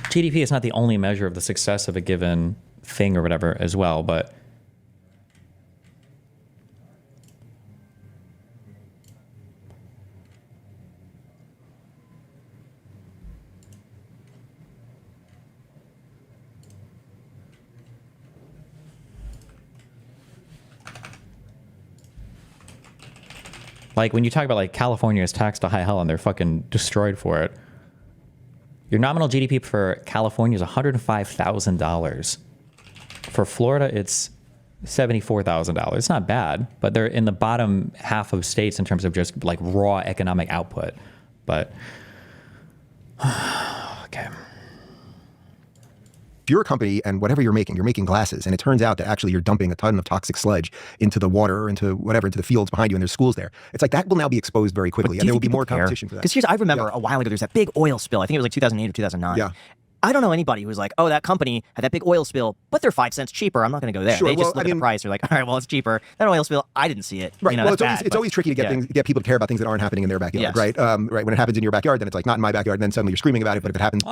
GDP is not the only measure of the success of a given thing or whatever as well, but like when you talk about like California is taxed to high hell and they're fucking destroyed for it. Your nominal GDP for California is $105,000. For Florida, it's $74,000. It's not bad, but they're in the bottom half of states in terms of just like raw economic output. But okay. If you're a company and whatever you're making glasses, and it turns out that actually you're dumping a ton of toxic sludge into the water or into the fields behind you, and there's schools there. It's like that will now be exposed very quickly, and there will be more competition for that. Because I remember a while ago, there's that big oil spill. I think it was like 2008 or 2009. Yeah. I don't know anybody who's like, oh, that company had that big oil spill, but they're 5 cents cheaper. I'm not going to go there. Sure, they just look at the price. They're like, all right, well, it's cheaper. That oil spill, I didn't see it. Right. You know, Well, it's always tricky to get people to care about things that aren't happening in their backyard. Yes. Right. Right. When it happens in your backyard, then it's like not in my backyard. And then suddenly you're screaming about it. But if it happens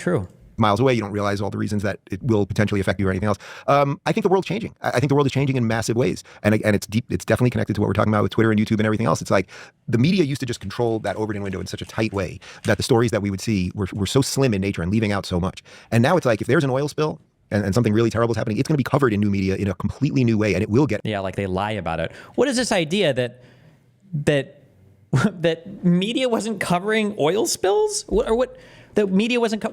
True. miles away, you don't realize all the reasons that it will potentially affect you or anything else. I think the world's changing. I think the world is changing in massive ways. And it's definitely connected to what we're talking about with Twitter and YouTube and everything else. It's like the media used to just control that Overton window in such a tight way that the stories that we would see were so slim in nature and leaving out so much. And now it's like if there's an oil spill and something really terrible is happening, it's going to be covered in new media in a completely new way, and it will get... Yeah, like they lie about it. What is this idea that media wasn't covering oil spills? What the media wasn't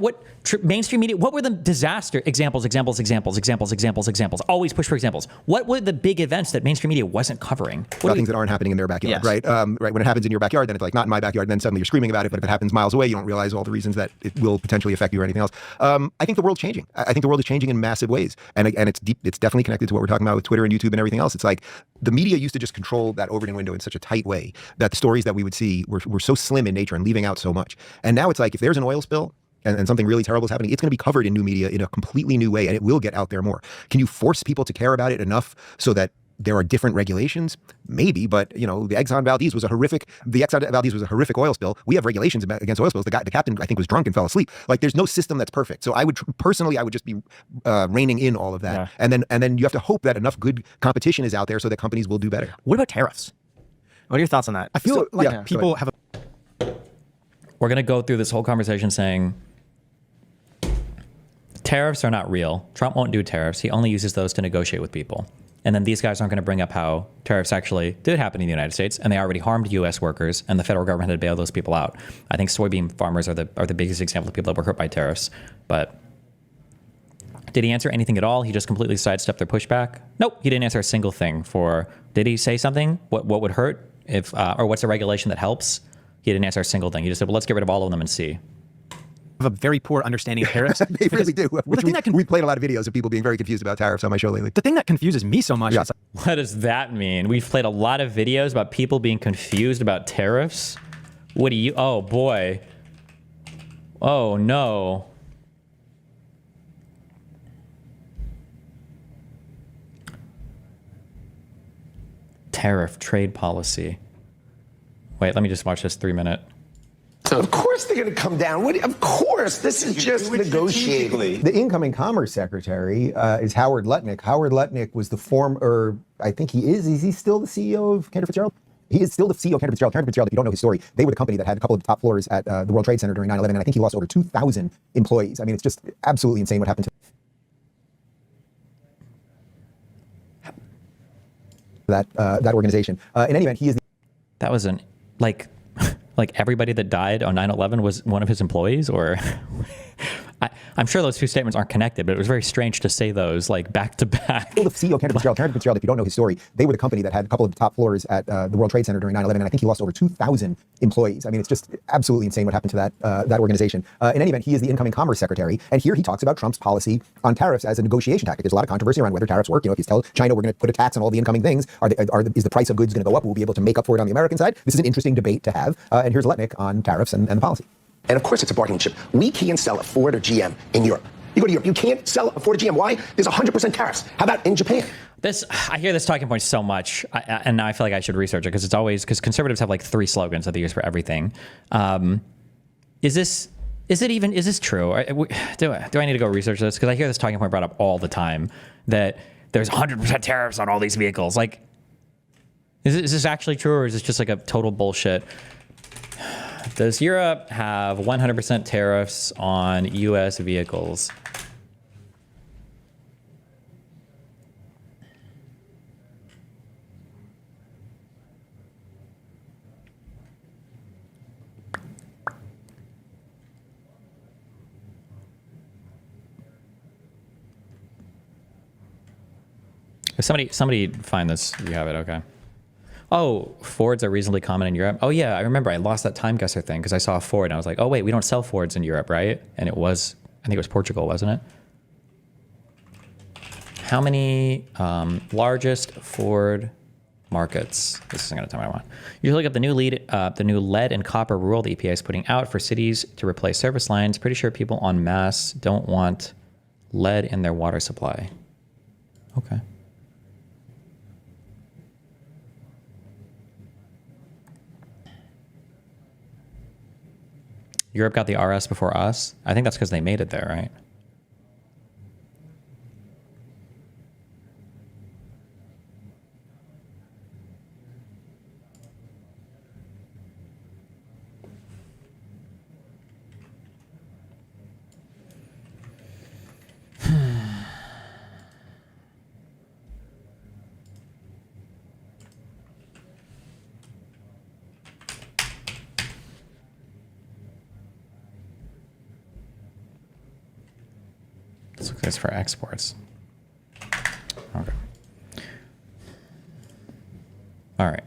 mainstream media? What were the disaster examples? Always push for examples. What were the big events that mainstream media wasn't covering? Things that aren't happening in their backyard, Yes. right? Right. When it happens in your backyard, then it's like not in my backyard. And then suddenly you're screaming about it. But if it happens miles away, you don't realize all the reasons that it will potentially affect you or anything else. I think the world's changing. I think the world is changing in massive ways, and it's definitely connected to what we're talking about with Twitter and YouTube and everything else. It's like the media used to just control that Overton window in such a tight way that the stories that we would see were so slim in nature and leaving out so much. And now it's like if there's an oil spill and something really terrible is happening, it's going to be covered in new media in a completely new way, and it will get out there more. Can you force people to care about it enough so that there are different regulations, maybe, but the Exxon Valdez was a horrific. The Exxon Valdez was a horrific oil spill. We have regulations against oil spills. The captain, I think, was drunk and fell asleep. Like, there's no system that's perfect. So I would personally, I would just be reining in all of that, and then you have to hope that enough good competition is out there so that companies will do better. What about tariffs? What are your thoughts on that? I feel like people have We're going to go through this whole conversation saying tariffs are not real. Trump won't do tariffs. He only uses those to negotiate with people. And then these guys aren't going to bring up how tariffs actually did happen in the United States, and they already harmed U.S. workers, and the federal government had to bail those people out. I think soybean farmers are the biggest example of people that were hurt by tariffs. But did he answer anything at all? He just completely sidestepped their pushback? Nope, he didn't answer a single thing. Did he say something? What would hurt if, or what's a regulation that helps? He didn't answer a single thing. He just said, well, let's get rid of all of them and see. have a very poor understanding of tariffs. They really do. We played a lot of videos of people being very confused about tariffs on my show lately. The thing that confuses me so much is what does that mean? We've played a lot of videos about people being confused about tariffs. What do you? Oh boy. Oh no. Tariff trade policy. Wait, let me just watch this 3-minute. So of course they're going to come down. Of course, this is just negotiating. The incoming Commerce Secretary is Howard Lutnick. Howard Lutnick was the former, I think he is he still the CEO of Cantor Fitzgerald? He is still the CEO of Cantor Fitzgerald. Cantor Fitzgerald, if you don't know his story, they were the company that had a couple of the top floors at the World Trade Center during 9/11, and I think he lost over 2,000 employees. I mean, it's just absolutely insane what happened to that organization. In any event, he is. That was like everybody that died on 9/11 was one of his employees, or I'm sure those two statements aren't connected, but it was very strange to say those like back to back. The CEO of Cantor Fitzgerald. Cantor Fitzgerald, if you don't know his story, they were the company that had a couple of the top floors at the World Trade Center during 9/11, and I think he lost over 2,000 employees. I mean, it's just absolutely insane what happened to that organization. In any event, he is the incoming Commerce Secretary, and here he talks about Trump's policy on tariffs as a negotiation tactic. There's a lot of controversy around whether tariffs work. You know, if you tell China we're going to put a tax on all the incoming things, is the price of goods going to go up? We'll be able to make up for it on the American side. This is an interesting debate to have. And here's Lutnick on tariffs and the policy. And of course, it's a bargaining chip. We can't sell a Ford or GM in Europe. You go to Europe, you can't sell a Ford or GM. Why? There's 100% tariffs. How about in Japan? I hear this talking point so much, and now I feel like I should research it because conservatives have like 3 slogans that they use for everything. Is this true? Do I need to go research this? Because I hear this talking point brought up all the time that there's 100% tariffs on all these vehicles. Like, is this actually true, or is this just like a total bullshit? Does Europe have 100% tariffs on U.S. vehicles? Somebody find this. You have it, okay. Oh, Fords are reasonably common in Europe. Oh yeah, I remember I lost that time guesser thing because I saw a Ford and I was like, oh wait, we don't sell Fords in Europe, right? And I think it was Portugal, wasn't it? How many largest Ford markets? This isn't going to tell me what I want. You look up the new lead and copper rule the EPA is putting out for cities to replace service lines. Pretty sure people en masse don't want lead in their water supply. Okay. Europe got the RS before us. I think that's because they made it there, right? This for exports. Okay. All right.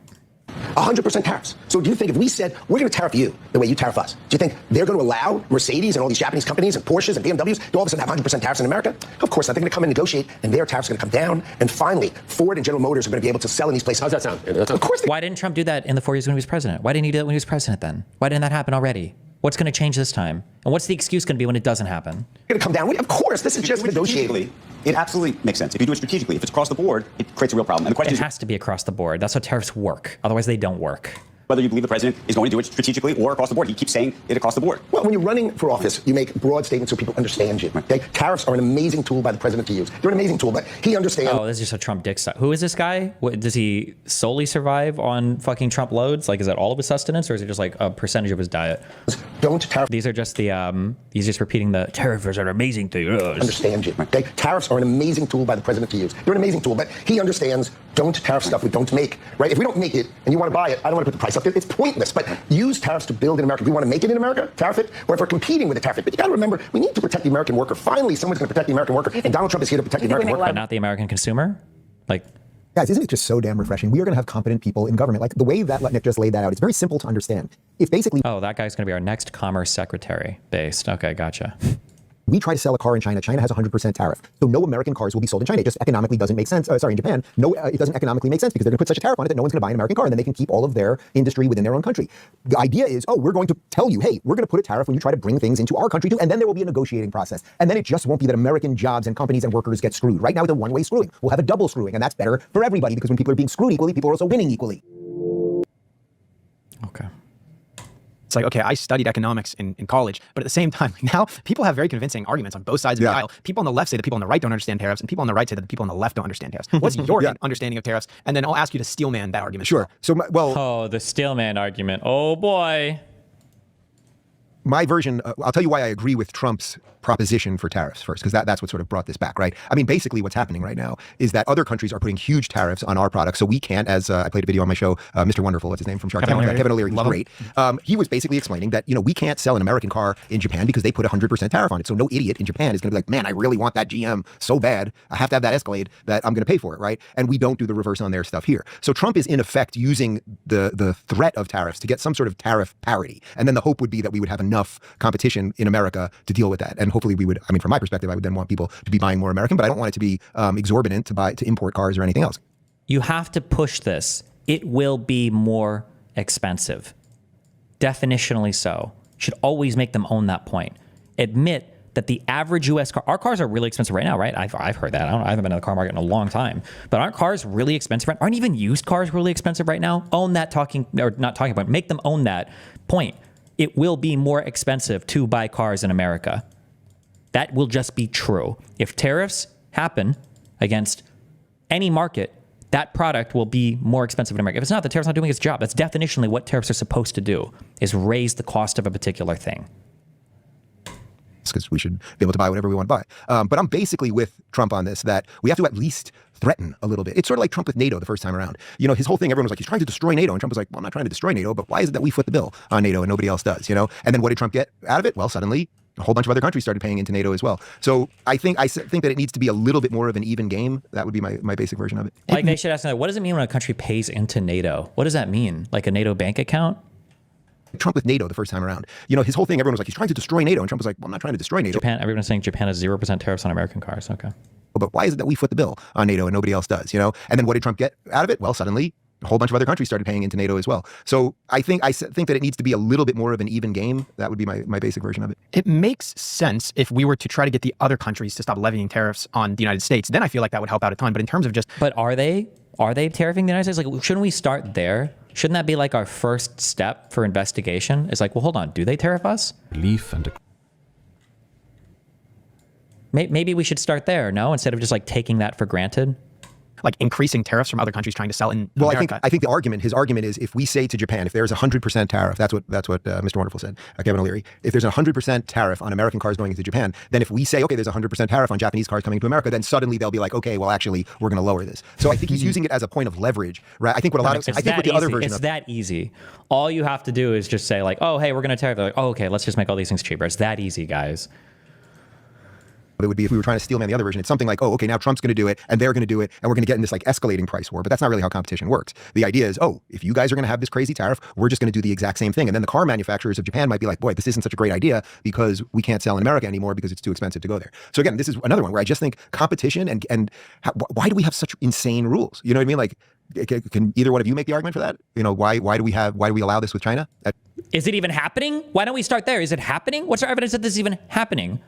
100% tariffs. So do you think if we said, we're going to tariff you the way you tariff us, do you think they're going to allow Mercedes and all these Japanese companies and Porsches and BMWs to all of a sudden have 100% tariffs in America? Of course not. They're going to come and negotiate, and their tariffs are going to come down. And finally, Ford and General Motors are going to be able to sell in these places. How's that sound? Of course. Why didn't Trump do that in the 4 years when he was president? Why didn't he do that when he was president then? Why didn't that happen already? What's going to change this time? And what's the excuse going to be when it doesn't happen? Going to come down. Of course, this is just negotiating. It absolutely makes sense. If you do it strategically, if it's across the board, it creates a real problem. And the question It has to be across the board. That's how tariffs work. Otherwise, they don't work. whether you believe the president is going to do it strategically or across the board. He keeps saying it across the board. Well, when you're running for office, you make broad statements so people understand you. Okay? Tariffs are an amazing tool by the president to use. They're an amazing tool, but he understands. Oh, this is just a Trump dick. Who is this guy? What, does he solely survive on fucking Trump loads? Like, is that all of his sustenance, or is it just like a percentage of his diet? Don't tariff. These are just the he's just repeating the tariffs are an amazing thing. Understand you. Okay? Tariffs are an amazing tool by the president to use. They're an amazing tool, but he understands. Don't tariff stuff we don't make. Right? If we don't make it and you want to buy it, I don't want to put the price up. It's pointless. But use tariffs to build in America. If we want to make it in America, tariff it. Or if we're competing with a tariff it. But you got to remember, we need to protect the American worker. Finally, someone's going to protect the American worker, and Donald Trump is here to protect the American worker. But not the American consumer. Like. Guys, isn't it just so damn refreshing? We are going to have competent people in government. Like the way that Nick just laid that out, it's very simple to understand. If basically... Oh, that guy's going to be our next commerce secretary based. Okay, gotcha. We try to sell a car in China. China has 100% tariff. So no American cars will be sold in China. It just economically doesn't make sense. In Japan, no, it doesn't economically make sense because they're going to put such a tariff on it that no one's going to buy an American car, and then they can keep all of their industry within their own country. The idea is, oh, we're going to tell you, hey, we're going to put a tariff when you try to bring things into our country too, and then there will be a negotiating process. And then it just won't be that American jobs and companies and workers get screwed. Right now, it's a one-way screwing. We'll have a double screwing, and that's better for everybody because when people are being screwed equally, people are also winning equally. Okay. It's like, okay, I studied economics in college, but at the same time, now people have very convincing arguments on both sides of the aisle. People on the left say that people on the right don't understand tariffs, and people on the right say that the people on the left don't understand tariffs. What's your understanding of tariffs? And then I'll ask you to steelman that argument. Sure. So, Oh, the steelman argument. Oh, boy. My version, I'll tell you why I agree with Trump's proposition for tariffs first, because that's what sort of brought this back, right? I mean, basically what's happening right now is that other countries are putting huge tariffs on our products, so we can't, as I played a video on my show, Mr. Wonderful, what's his name from Shark Tank? Kevin O'Leary, he's great. He was basically explaining that, we can't sell an American car in Japan because they put 100% tariff on it. So no idiot in Japan is going to be like, man, I really want that GM so bad, I have to have that Escalade that I'm going to pay for it, right? And we don't do the reverse on their stuff here. So Trump is in effect using the threat of tariffs to get some sort of tariff parity. And then the hope would be that we would have enough competition in America to deal with that. And hopefully we would, I mean, from my perspective, I would then want people to be buying more American, but I don't want it to be exorbitant to import cars or anything else. You have to push this. It will be more expensive. Definitionally so. You should always make them own that point. Admit that the average U.S. car, our cars are really expensive right now, right? I've heard that. I haven't been in the car market in a long time. But aren't cars really expensive? Aren't even used cars really expensive right now? Own that not talking about, make them own that point. It will be more expensive to buy cars in America. That will just be true. If tariffs happen against any market, that product will be more expensive in America. If it's not, the tariff's not doing its job. That's definitionally what tariffs are supposed to do, is raise the cost of a particular thing. Because we should be able to buy whatever we want to buy. But I'm basically with Trump on this, that we have to at least threaten a little bit. It's sort of like Trump with NATO the first time around. His whole thing, everyone was like, he's trying to destroy NATO. And Trump was like, well, I'm not trying to destroy NATO, but why is it that we foot the bill on NATO and nobody else does, And then what did Trump get out of it? Well, suddenly a whole bunch of other countries started paying into NATO as well. So I think that it needs to be a little bit more of an even game. That would be my basic version of it. Like they should ask, what does it mean when a country pays into NATO? What does that mean? Like a NATO bank account? Trump with NATO the first time around. His whole thing, everyone was like, he's trying to destroy NATO. And Trump was like, well, I'm not trying to destroy NATO. Everyone's saying Japan has 0% tariffs on American cars. Okay. But why is it that we foot the bill on NATO and nobody else does, And then what did Trump get out of it? Well, suddenly a whole bunch of other countries started paying into NATO as well. So I think that it needs to be a little bit more of an even game. That would be my basic version of it. It makes sense if we were to try to get the other countries to stop levying tariffs on the United States. Then I feel like that would help out a ton. But in terms of just... But are they tariffing the United States? Like, shouldn't we start there? Shouldn't that be like our first step for investigation? It's like, well, hold on. Do they tariff us? Maybe we should start there, no? Instead of just like taking that for granted. Like increasing tariffs from other countries trying to sell in America. I think his argument is, if we say to Japan, if there's 100% tariff, that's what Mr. Wonderful said, Kevin O'Leary. If there's 100% tariff on American cars going into Japan, then if we say, okay, there's 100% tariff on Japanese cars coming to America, then suddenly they'll be like, okay, well, actually, we're going to lower this. So I think he's using it as a point of leverage, right? I think what the other version it's that easy. All you have to do is just say like, oh, hey, we're going to tariff. They're like, oh, okay, let's just make all these things cheaper. It's that easy, guys. It would be if we were trying to steelman the other version. It's something like, oh, okay, now Trump's going to do it, and they're going to do it, and we're going to get in this like escalating price war. But that's not really how competition works. The idea is, oh, if you guys are going to have this crazy tariff, we're just going to do the exact same thing. And then the car manufacturers of Japan might be like, boy, this isn't such a great idea because we can't sell in America anymore because it's too expensive to go there. So again, this is another one where I just think competition and why do we have such insane rules? You know what I mean? Like, can either one of you make the argument for that? Why do we allow this with China? Is it even happening? Why don't we start there? Is it happening? What's our evidence that this is even happening?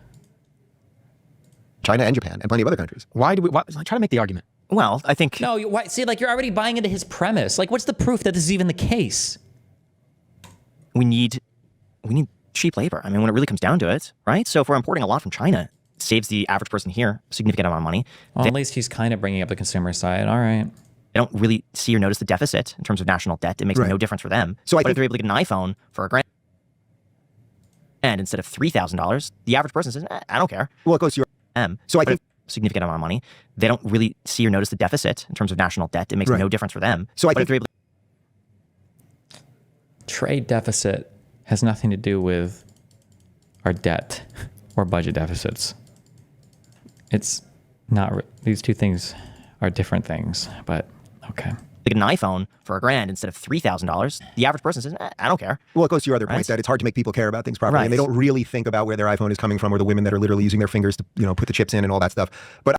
China and Japan and plenty of other countries. Why try to make the argument? Well, I think No, see, like you're already buying into his premise. Like, what's the proof that this is even the case? we need cheap labor. I mean, when it really comes down to it, right? So if we're importing a lot from China, it saves the average person here a significant amount of money. Well, at least he's kind of bringing up the consumer side. All right. They don't really see or notice the deficit in terms of national debt. It makes no difference for them. So I but if think they're able to get an iPhone for $1,000 instead of $3,000, the average person says, I don't care. well, it goes to your So I think Significant amount of money. They don't really see or notice the deficit in terms of national debt. It makes no difference for them. So I but if think they're able Trade deficit has nothing to do with our debt or budget deficits. It's not. These two things are different things, but okay. to get an iPhone for $1,000 instead of $3,000, the average person says, I don't care. Well, it goes to your other point that it's hard to make people care about things properly, and they don't really think about where their iPhone is coming from, or the women that are literally using their fingers to, put the chips in and all that stuff. But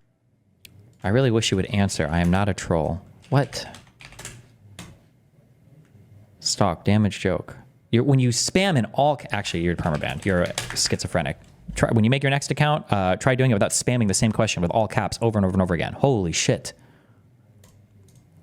I really wish you would answer. I am not a troll. What? Stock damage joke. When you spam in all, actually, you're permabanned. You're schizophrenic. When you make your next account, try doing it without spamming the same question with all caps over and over and over again. Holy shit.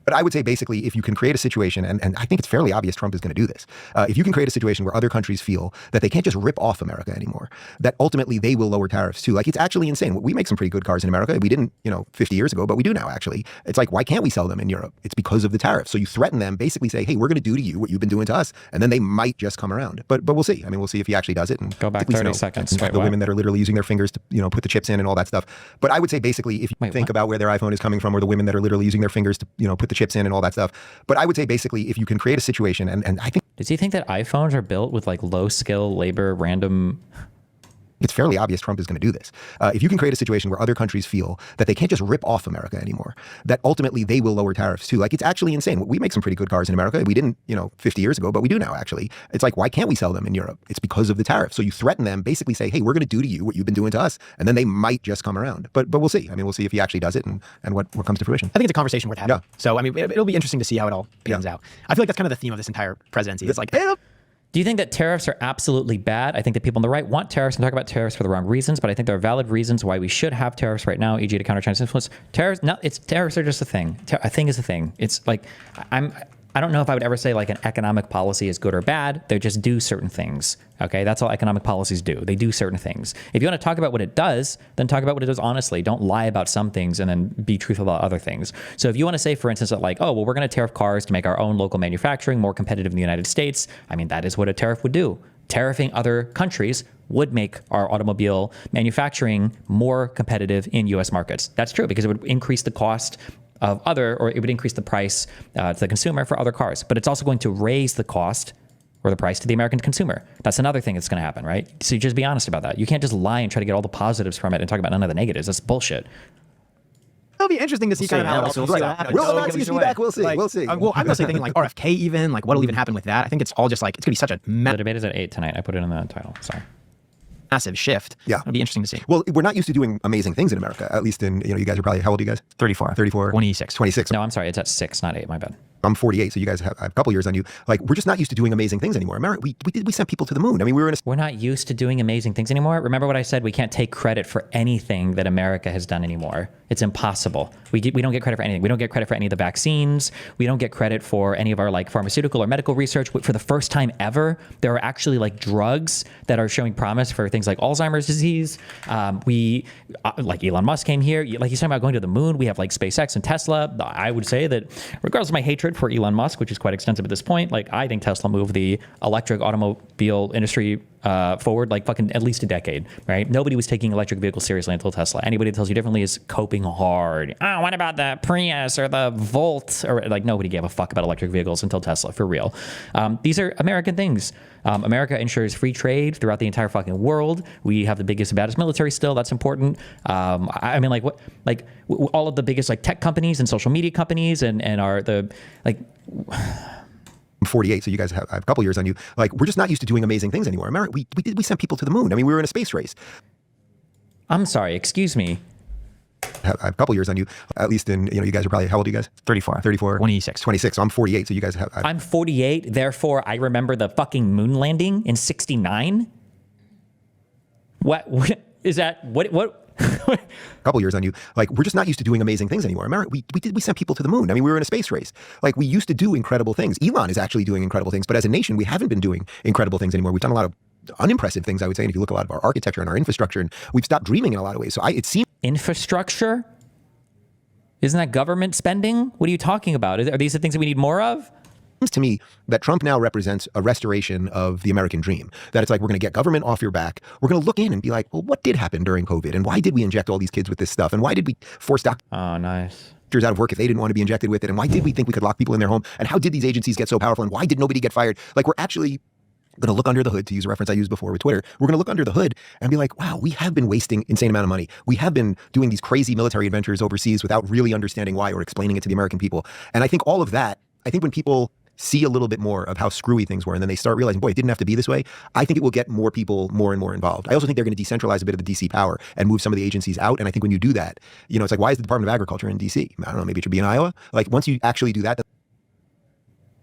But I would say basically, if you can create a situation, and I think it's fairly obvious Trump is going to do this, if you can create a situation where other countries feel that they can't just rip off America anymore, that ultimately they will lower tariffs too. Like, it's actually insane. We make some pretty good cars in America. We didn't, 50 years ago, but we do now, actually. It's like, why can't we sell them in Europe? It's because of the tariffs. So you threaten them, basically say, hey, we're going to do to you what you've been doing to us. And then they might just come around. But we'll see. I mean, we'll see if he actually does it. And go back at least 30 seconds. Wait, the women that are literally using their fingers to, put the chips in and all that stuff. But I would say basically, if you think about where their iPhone is coming from, or the women that are literally using their fingers to, put the chips in and all that stuff. But I would say basically, if you can create a situation, and I think... Does he think that iPhones are built with like low skill labor, random... It's fairly obvious Trump is going to do this. If you can create a situation where other countries feel that they can't just rip off America anymore, that ultimately they will lower tariffs too. Like, it's actually insane. We make some pretty good cars in America. We didn't, 50 years ago, but we do now, actually. It's like, why can't we sell them in Europe? It's because of the tariffs. So you threaten them, basically say, hey, we're going to do to you what you've been doing to us. And then they might just come around. But we'll see. I mean, we'll see if he actually does it and what comes to fruition. I think it's a conversation worth having. Yeah. So, I mean, it'll be interesting to see how it all pans out. I feel like that's kind of the theme of this entire presidency. It's like, do you think that tariffs are absolutely bad? I think that people on the right want tariffs and talk about tariffs for the wrong reasons, but I think there are valid reasons why we should have tariffs right now, e.g. to counter China's influence. Tariffs are just a thing. A thing is a thing. It's like, I don't know if I would ever say like an economic policy is good or bad. They just do certain things. Okay, that's all economic policies do. They do certain things. If you want to talk about what it does, then talk about what it does honestly. Don't lie about some things and then be truthful about other things. So if you want to say, for instance, that like, oh, well, we're going to tariff cars to make our own local manufacturing more competitive in the United States. I mean, that is what a tariff would do. Tariffing other countries would make our automobile manufacturing more competitive in U.S. markets. That's true, because it would increase the cost of or it would increase the price to the consumer for other cars. But it's also going to raise the cost or the price to the American consumer. That's another thing that's going to happen, right? So you just be honest about that. You can't just lie and try to get all the positives from it and talk about none of the negatives. That's bullshit. It'll be interesting to see kind of how it all goes out. Will the Nazis be back? We'll see. We'll see. Well, I'm mostly thinking like RFK even, like what'll even happen with that. I think it's all just like, it's going to be such a The debate is at 8 tonight. I put it in the title. Sorry. massive shift. Yeah. It'll be interesting to see. Well, we're not used to doing amazing things in America, at least in, you guys are probably, how old are you guys? 34. 26. 26. No, I'm sorry. It's at 6, not 8. My bad. I'm 48, so you guys have a couple years on you. Like, we're just not used to doing amazing things anymore. America, we sent people to the moon. I mean, We're not used to doing amazing things anymore. Remember what I said? We can't take credit for anything that America has done anymore. It's impossible. We don't get credit for anything. We don't get credit for any of the vaccines. We don't get credit for any of our like pharmaceutical or medical research. For the first time ever, there are actually like drugs that are showing promise for things like Alzheimer's disease. Like Elon Musk came here. Like he's talking about going to the moon. We have like SpaceX and Tesla. I would say that regardless of my hatred for Elon Musk, which is quite extensive at this point, like I think Tesla moved the electric automobile industry forward like fucking at least a decade, right? Nobody was taking electric vehicles seriously until Tesla. Anybody that tells you differently is coping hard. Oh, what about the Prius or the Volt? Or like nobody gave a fuck about electric vehicles until Tesla, for real. These are American things. America ensures free trade throughout the entire fucking world. We have the biggest, baddest military still. That's important. I mean, all of the biggest like tech companies and social media companies and are the like. I'm 48, so you guys have a couple years on you. Like, we're just not used to doing amazing things anymore. America, we sent people to the moon. I mean, we were in a space race. I'm sorry, excuse me. I have a couple years on you, at least in, you guys are probably, how old are you guys? 34. 34. 26. 26. So I'm 48. So you guys have. I'm 48. Therefore, I remember the fucking moon landing in 69. What is that? What? A couple years on you. Like, we're just not used to doing amazing things anymore. America, we sent people to the moon. I mean, we were in a space race. Like, we used to do incredible things. Elon is actually doing incredible things, but as a nation, we haven't been doing incredible things anymore. We've done a lot of unimpressive things, I would say. And if you look at a lot of our architecture and our infrastructure, and we've stopped dreaming in a lot of ways. So it seems Infrastructure? Isn't that government spending? What are you talking about? Are these the things that we need more of? to me that Trump now represents a restoration of the American dream. That it's like, we're going to get government off your back. We're going to look in and be like, well, what did happen during COVID? And why did we inject all these kids with this stuff? And why did we force doctors out of work if they didn't want to be injected with it? And why did we think we could lock people in their home? And how did these agencies get so powerful? And why did nobody get fired? Like, we're actually going to look under the hood, to use a reference I used before with Twitter. We're going to look under the hood and be like, wow, we have been wasting insane amount of money. We have been doing these crazy military adventures overseas without really understanding why or explaining it to the American people. And I think all of that, I think when people see a little bit more of how screwy things were, and then they start realizing, boy, it didn't have to be this way, I think it will get more people more and more involved. I also think they're going to decentralize a bit of the DC power and move some of the agencies out. And I think when you do that, you know, it's like, why is the Department of Agriculture in DC? I don't know, maybe it should be in Iowa. Like, once you actually do that.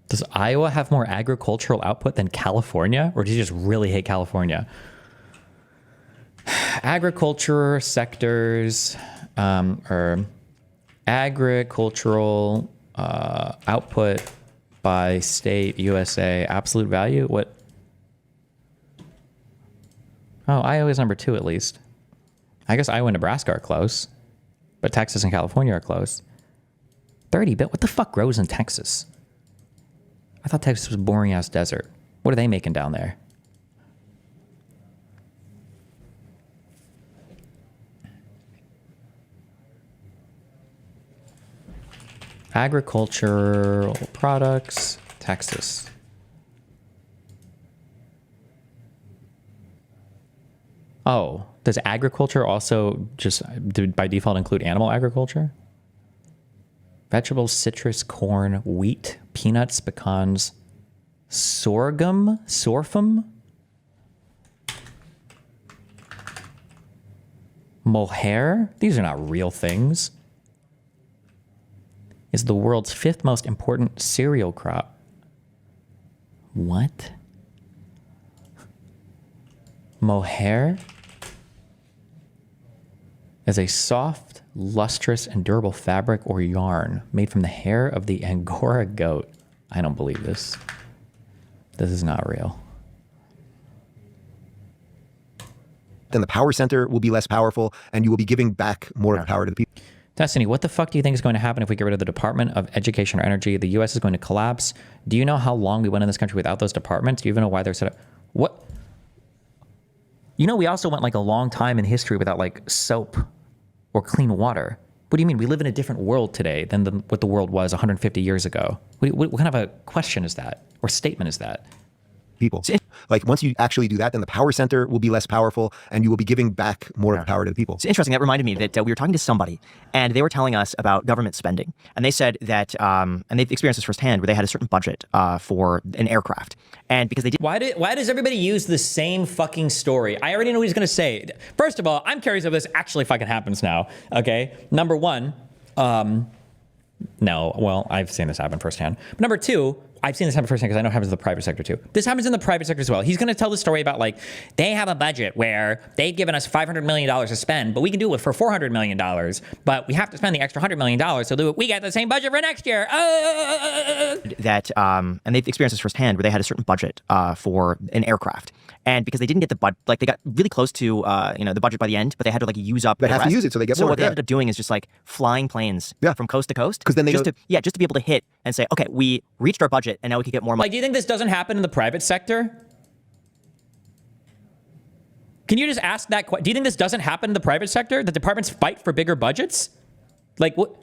Does Iowa have more agricultural output than California? Or do you just really hate California? Agriculture sectors, or agricultural output by state, USA, absolute value? What? Oh, Iowa's number 2 at least. I guess Iowa and Nebraska are close, but Texas and California are close. 30 bit. What the fuck grows in Texas? I thought Texas was a boring ass desert. What are they making down there? Agricultural products, Texas. Oh, does agriculture also just by default include animal agriculture? Vegetables, citrus, corn, wheat, peanuts, pecans, sorghum, mohair. These are not real things. Is the world's 5th most important cereal crop. What? Mohair is a soft, lustrous, and durable fabric or yarn made from the hair of the Angora goat. I don't believe this. This is not real. Then the power center will be less powerful, and you will be giving back more power to the people. Destiny, what the fuck do you think is going to happen if we get rid of the Department of Education or Energy? The U.S. is going to collapse. Do you know how long we went in this country without those departments? Do you even know why they're set up? What? You know, we also went like a long time in history without like soap or clean water. What do you mean? We live in a different world today than what the world was 150 years ago. What kind of a question is that? Or statement is that? People. Like, once you actually do that, then the power center will be less powerful, and you will be giving back more power to the people. It's interesting. That reminded me that we were talking to somebody, and they were telling us about government spending. And they said that, and they've experienced this firsthand, where they had a certain budget for an aircraft. And because they did... Why does everybody use the same fucking story? I already know what he's going to say. First of all, I'm curious if this actually fucking happens now, okay? Number one, no, well, I've seen this happen firsthand. But number two, I've seen this happen firsthand because I know it happens in the private sector too. This happens in the private sector as well. He's going to tell the story about like, they have a budget where they've given us $500 million to spend, but we can do it for $400 million. But we have to spend the extra $100 million, so we get the same budget for next year. That, and they've experienced this firsthand, where they had a certain budget for an aircraft. And because they didn't get the budget, like they got really close to, the budget by the end, but they had to like use up. They have to use it, so they get more. So what they ended up doing is just like flying planes from coast to coast. Because then they just to be able to hit and say, okay, we reached our budget, and now we can get more money. Like, do you think this doesn't happen in the private sector? Can you just ask that question? Do you think this doesn't happen in the private sector? The departments fight for bigger budgets? Like what?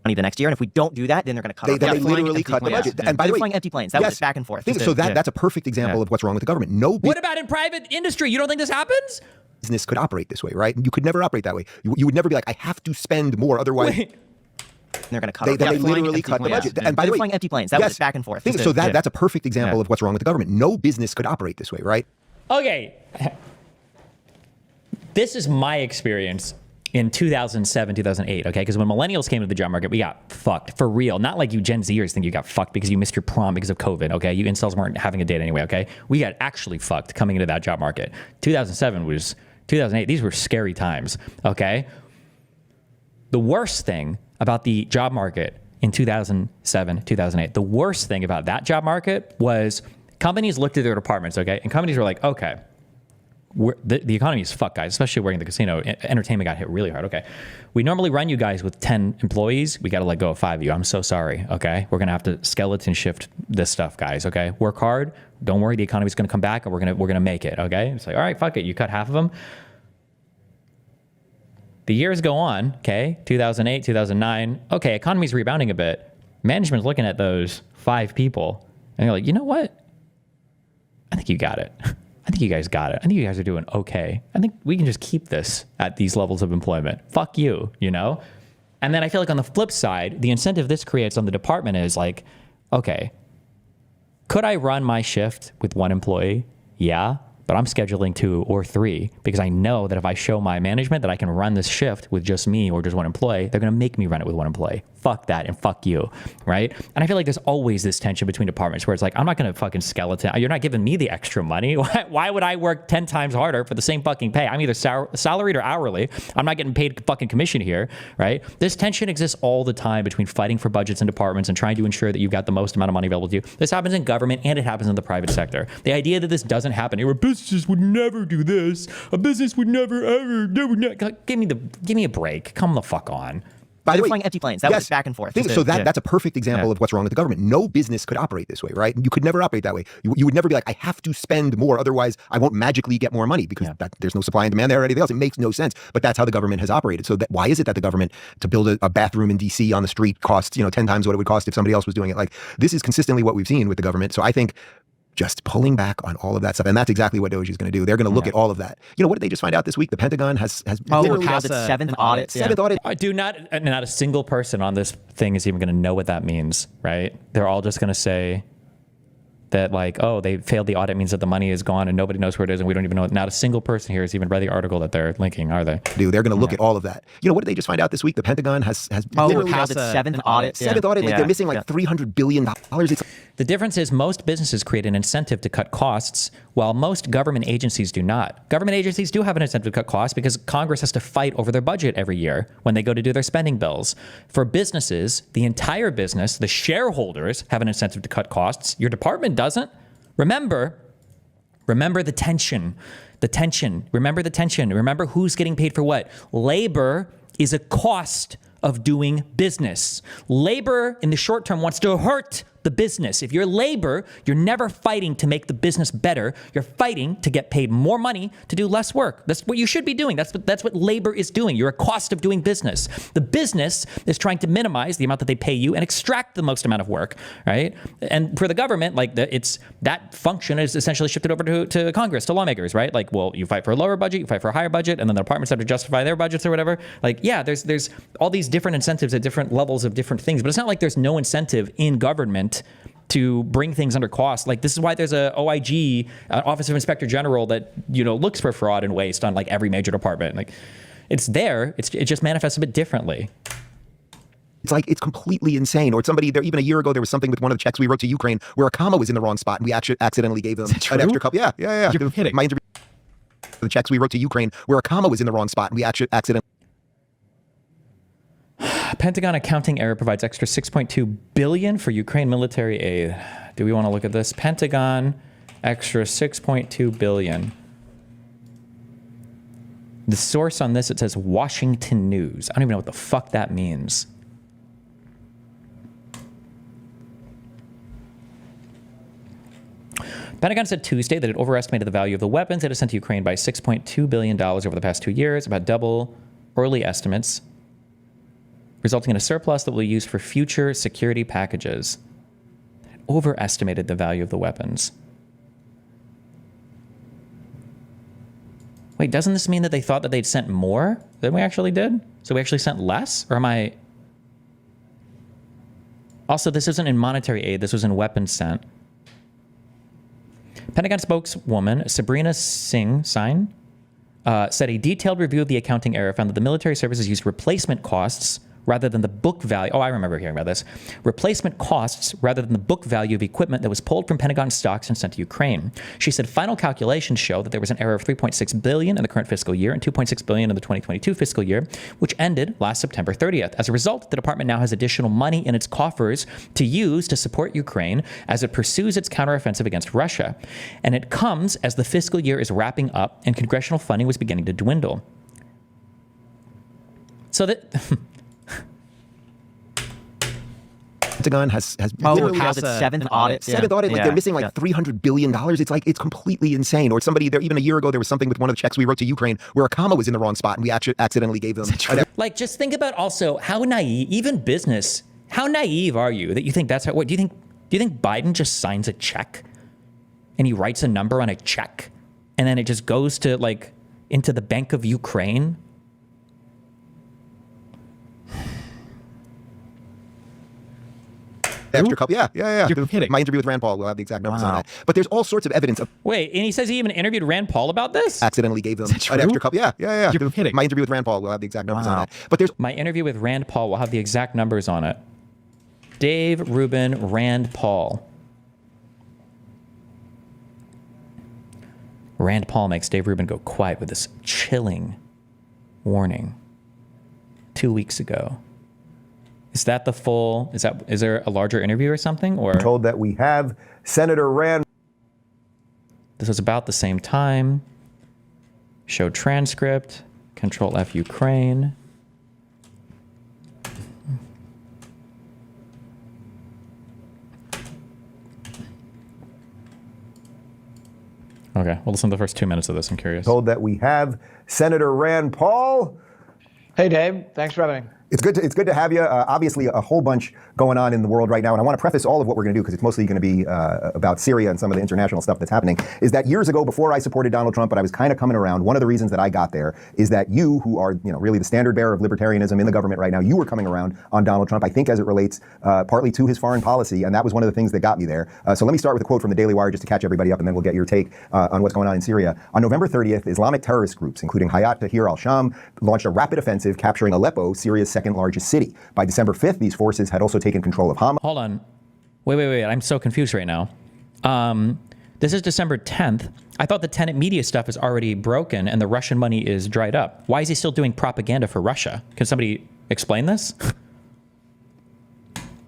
Money the next year, and if we don't do that, then they're going to cut. They literally cut the budget. And by the way, flying empty planes. That was back and forth. So that's a perfect example of what's wrong with the government. No. What about in private industry? You don't think this happens? Business could operate this way, right? You could never operate that way. You would never be like, I have to spend more, otherwise. Wait. They're going to cut. They literally cut the budget. And by the way, flying empty planes. That was back and forth. So that's a perfect example of what's wrong with the government. No business could operate this way, right? Okay. This is my experience in 2007, 2008, okay? Because when millennials came to the job market, we got fucked for real. Not like you Gen Zers think you got fucked because you missed your prom because of COVID, okay? You incels weren't having a date anyway, okay? We got actually fucked coming into that job market. 2007 was 2008. These were scary times, okay? The worst thing about the job market in 2007, 2008, the worst thing about that job market was companies looked at their departments, okay? And companies were like, okay, the economy is fucked, guys, especially working in the casino. Entertainment got hit really hard. Okay. We normally run you guys with 10 employees. We got to let go of 5 of you. I'm so sorry. Okay. We're going to have to skeleton shift this stuff, guys. Okay. Work hard. Don't worry. The economy's going to come back and we're going to make it. Okay. It's like, all right, fuck it. You cut half of them. The years go on. Okay. 2008, 2009. Okay. Economy's rebounding a bit. Management's looking at those 5 people and they're like, you know what? I think you got it. I think you guys got it. I think you guys are doing okay. I think we can just keep this at these levels of employment. Fuck you, you know? And then I feel like on the flip side, the incentive this creates on the department is like, okay, could I run my shift with 1 employee? Yeah, but I'm scheduling 2 or 3 because I know that if I show my management that I can run this shift with just me or just 1 employee, they're going to make me run it with 1 employee. Fuck that and fuck you, right? And I feel like there's always this tension between departments where it's like, I'm not going to fucking skeleton. You're not giving me the extra money. Why would I work 10 times harder for the same fucking pay? I'm either salaried or hourly. I'm not getting paid fucking commission here, right? This tension exists all the time between fighting for budgets and departments and trying to ensure that you've got the most amount of money available to you. This happens in government and it happens in the private sector. The idea that this doesn't happen, a business would never do this. A business would never, ever, give me a break. Come the fuck on. By the way, flying empty planes. That was back and forth. So that's a perfect example of what's wrong with the government. No business could operate this way, right? You could never operate that way. You would never be like, I have to spend more, otherwise I won't magically get more money because there's no supply and demand there or anything else. It makes no sense. But that's how the government has operated. So why is it that the government, to build a bathroom in DC on the street costs 10 times what it would cost if somebody else was doing it? Like, this is consistently what we've seen with the government. So I think just pulling back on all of that stuff. And that's exactly what Doge is going to do. They're going to look at all of that. What did they just find out this week? The Pentagon has literally passed its 7th audit. 7th audit. I do not a single person on this thing is even going to know what that means, right? They're all just going to say that like, oh, they failed the audit means that the money is gone and nobody knows where it is and we don't even know it. Not a single person here has even read the article that they're linking, are they? They're going to look at all of that. What did they just find out this week? The Pentagon has literally passed its 7th audit. 7th audit. Like they're missing like $300 billion. The difference is most businesses create an incentive to cut costs, while most government agencies do not. Government agencies do have an incentive to cut costs because Congress has to fight over their budget every year when they go to do their spending bills. For businesses, the entire business, the shareholders have an incentive to cut costs. Your department doesn't. Remember the tension. Remember the tension. Remember who's getting paid for what. Labor is a cost of doing business. Labor in the short term wants to hurt the business. If you're labor, you're never fighting to make the business better. You're fighting to get paid more money to do less work. That's what you should be doing. That's what labor is doing. You're a cost of doing business. The business is trying to minimize the amount that they pay you and extract the most amount of work, right? And for the government, like that function is essentially shifted over to Congress, to lawmakers, right? Like, well, you fight for a lower budget, you fight for a higher budget, and then the departments have to justify their budgets or whatever. Like, yeah, there's all these different incentives at different levels of different things, but it's not like there's no incentive in government to bring things under cost. Like, this is why there's a OIG, Office of Inspector General, that looks for fraud and waste on like every major department. Like, it's there. It just manifests a bit differently. It's like, it's completely insane. Or somebody there, even a year ago, there was something with one of the checks we wrote to Ukraine where a comma was in the wrong spot and we actually accidentally gave them an extra couple. Yeah. You're kidding. My interview, the checks we wrote to Ukraine where a comma was in the wrong spot and we actually accidentally. Pentagon accounting error provides extra $6.2 billion for Ukraine military aid. Do we want to look at this? Pentagon, extra $6.2 billion. The source on this, it says Washington News. I don't even know what the fuck that means. Pentagon said Tuesday that it overestimated the value of the weapons it has sent to Ukraine by $6.2 billion over the past 2 years, about double early estimates, resulting in a surplus that will be used for future security packages. It overestimated the value of the weapons. Wait, doesn't this mean that they thought that they'd sent more than we actually did? So we actually sent less? Or am I... Also, this isn't in monetary aid. This was in weapons sent. Pentagon spokeswoman Sabrina Singh said a detailed review of the accounting error found that the military services used replacement costs rather than the book value. Oh, I remember hearing about this. Replacement costs rather than the book value of equipment that was pulled from Pentagon stocks and sent to Ukraine. She said final calculations show that there was an error of $3.6 billion in the current fiscal year and $2.6 billion in the 2022 fiscal year, which ended last September 30th. As a result, the department now has additional money in its coffers to use to support Ukraine as it pursues its counteroffensive against Russia. And it comes as the fiscal year is wrapping up and congressional funding was beginning to dwindle. So that... Pentagon has literally past the seventh audit. Seventh audit, like they're missing like $300 billion. It's like, it's completely insane. Or somebody there, even a year ago, there was something with one of the checks we wrote to Ukraine where a comma was in the wrong spot and we actually accidentally gave them. Like, just think about also how naive, even business, how naive are you that you think that's how, what do you think Biden just signs a check and he writes a number on a check and then it just goes to like into the Bank of Ukraine? Extra couple, yeah. You're kidding. My interview with Rand Paul will have the exact numbers on that. But there's all sorts of evidence of. Wait, and he says he even interviewed Rand Paul about this? Accidentally gave them an extra couple. Yeah. You're kidding. My interview with Rand Paul will have the exact numbers on that. But there's. My interview with Rand Paul will have the exact numbers on it. Dave Rubin, Rand Paul. Rand Paul makes Dave Rubin go quiet with this chilling warning 2 weeks ago. Is that the full, is there a larger interview or something? Or told that we have Senator Rand. This was about the same time. Show transcript, Control F Ukraine. Okay, we'll listen to the first 2 minutes of this. I'm curious. Told that we have Senator Rand Paul. Hey, Dave. Thanks for having me. It's good to have you. Obviously, a whole bunch going on in the world right now, and I want to preface all of what we're going to do because it's mostly going to be about Syria and some of the international stuff that's happening. Is that years ago, before I supported Donald Trump, but I was kind of coming around. One of the reasons that I got there is that you, who are really the standard bearer of libertarianism in the government right now, you were coming around on Donald Trump. I think as it relates partly to his foreign policy, and that was one of the things that got me there. So let me start with a quote from the Daily Wire just to catch everybody up, and then we'll get your take on what's going on in Syria. On November 30th, Islamic terrorist groups, including Hayat Tahrir al-Sham, launched a rapid offensive capturing Aleppo, Syria's second largest city. By December 5th, these forces had also taken control of Hamas. Hold on. Wait. I'm so confused right now. This is December 10th. I thought the Tenet media stuff is already broken and the Russian money is dried up. Why is he still doing propaganda for Russia? Can somebody explain this?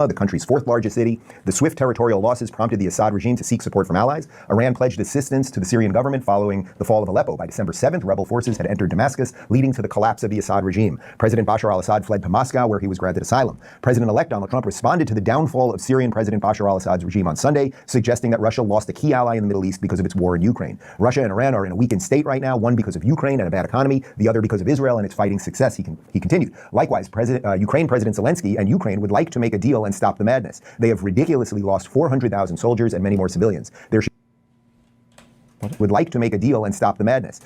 The country's fourth largest city. The swift territorial losses prompted the Assad regime to seek support from allies. Iran pledged assistance to the Syrian government following the fall of Aleppo. By December 7th, rebel forces had entered Damascus, leading to the collapse of the Assad regime. President Bashar al-Assad fled to Moscow, where he was granted asylum. President-elect Donald Trump responded to the downfall of Syrian President Bashar al-Assad's regime on Sunday, suggesting that Russia lost a key ally in the Middle East because of its war in Ukraine. Russia and Iran are in a weakened state right now, one because of Ukraine and a bad economy, the other because of Israel and its fighting success, he continued. Likewise, Ukraine President Zelensky and Ukraine would like to make a deal and stop the madness. They have ridiculously lost 400,000 soldiers and many more civilians. Would like to make a deal and stop the madness.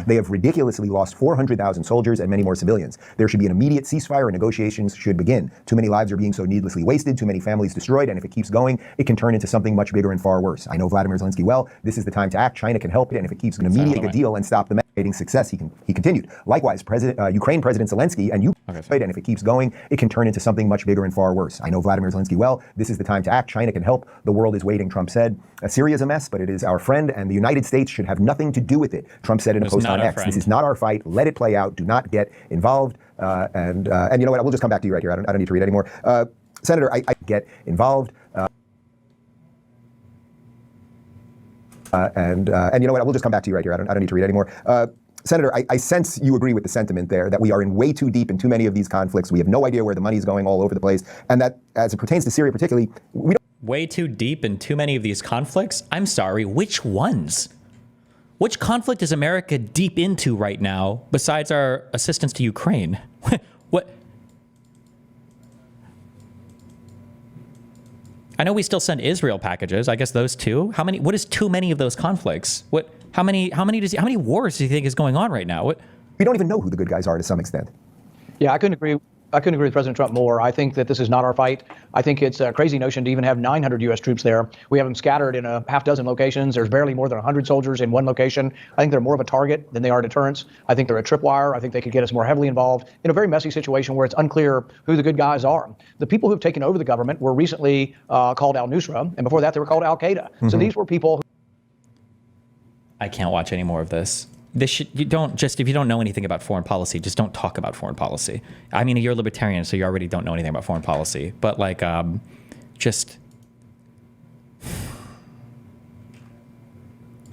They have ridiculously lost 400,000 soldiers and many more civilians. There should be an immediate ceasefire and negotiations should begin. Too many lives are being so needlessly wasted, too many families destroyed, and if it keeps going, it can turn into something much bigger and far worse. I know Vladimir Zelensky well. This is the time to act. China can help it, and if it keeps an immediate deal and stop the success, he continued. Likewise, Ukraine President Zelensky and and if it keeps going, it can turn into something much bigger and far worse. I know Vladimir Zelensky well. This is the time to act. China can help. The world is waiting, Trump said. Syria is a mess, but it is our friend, and the United States should have nothing to do with it, Trump said in a post on X. This is not our fight. Let it play out. Do not get involved. And you know what? We'll just come back to you right here. I don't need to read anymore. Senator, I get involved. And you know what? We'll just come back to you right here. I don't need to read anymore. Senator, I sense you agree with the sentiment there that we are in way too deep in too many of these conflicts. We have no idea where the money's going all over the place. And that as it pertains to Syria particularly, we don't. Way too deep in too many of these conflicts? I'm sorry, which ones? Which conflict is America deep into right now besides our assistance to Ukraine? What? I know we still send Israel packages. I guess those two. How many? What is too many of those conflicts? What? How many wars do you think is going on right now? What? We don't even know who the good guys are to some extent. Yeah, I couldn't agree I couldn't agree with President Trump more. I think that this is not our fight. I think it's a crazy notion to even have 900 U.S. troops there. We have them scattered in a half dozen locations. There's barely more than 100 soldiers in one location. I think they're more of a target than they are deterrents. I think they're a tripwire. I think they could get us more heavily involved in a very messy situation where it's unclear who the good guys are. The people who've taken over the government were recently called al-Nusra, and before that they were called al-Qaeda. So these were people who... I can't watch any more of this. If you don't know anything about foreign policy, just don't talk about foreign policy. I mean, you're a libertarian, so you already don't know anything about foreign policy. But like, just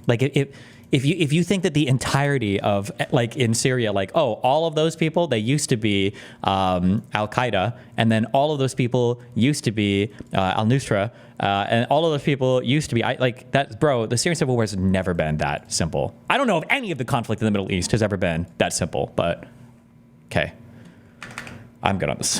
like if you think that the entirety of, like in Syria, like, oh, all of those people, they used to be al-Qaeda, and then all of those people used to be al-Nusra, and all of those people used to be, bro, the Syrian civil war has never been that simple. I don't know if any of the conflict in the Middle East has ever been that simple, but okay. I'm good on this.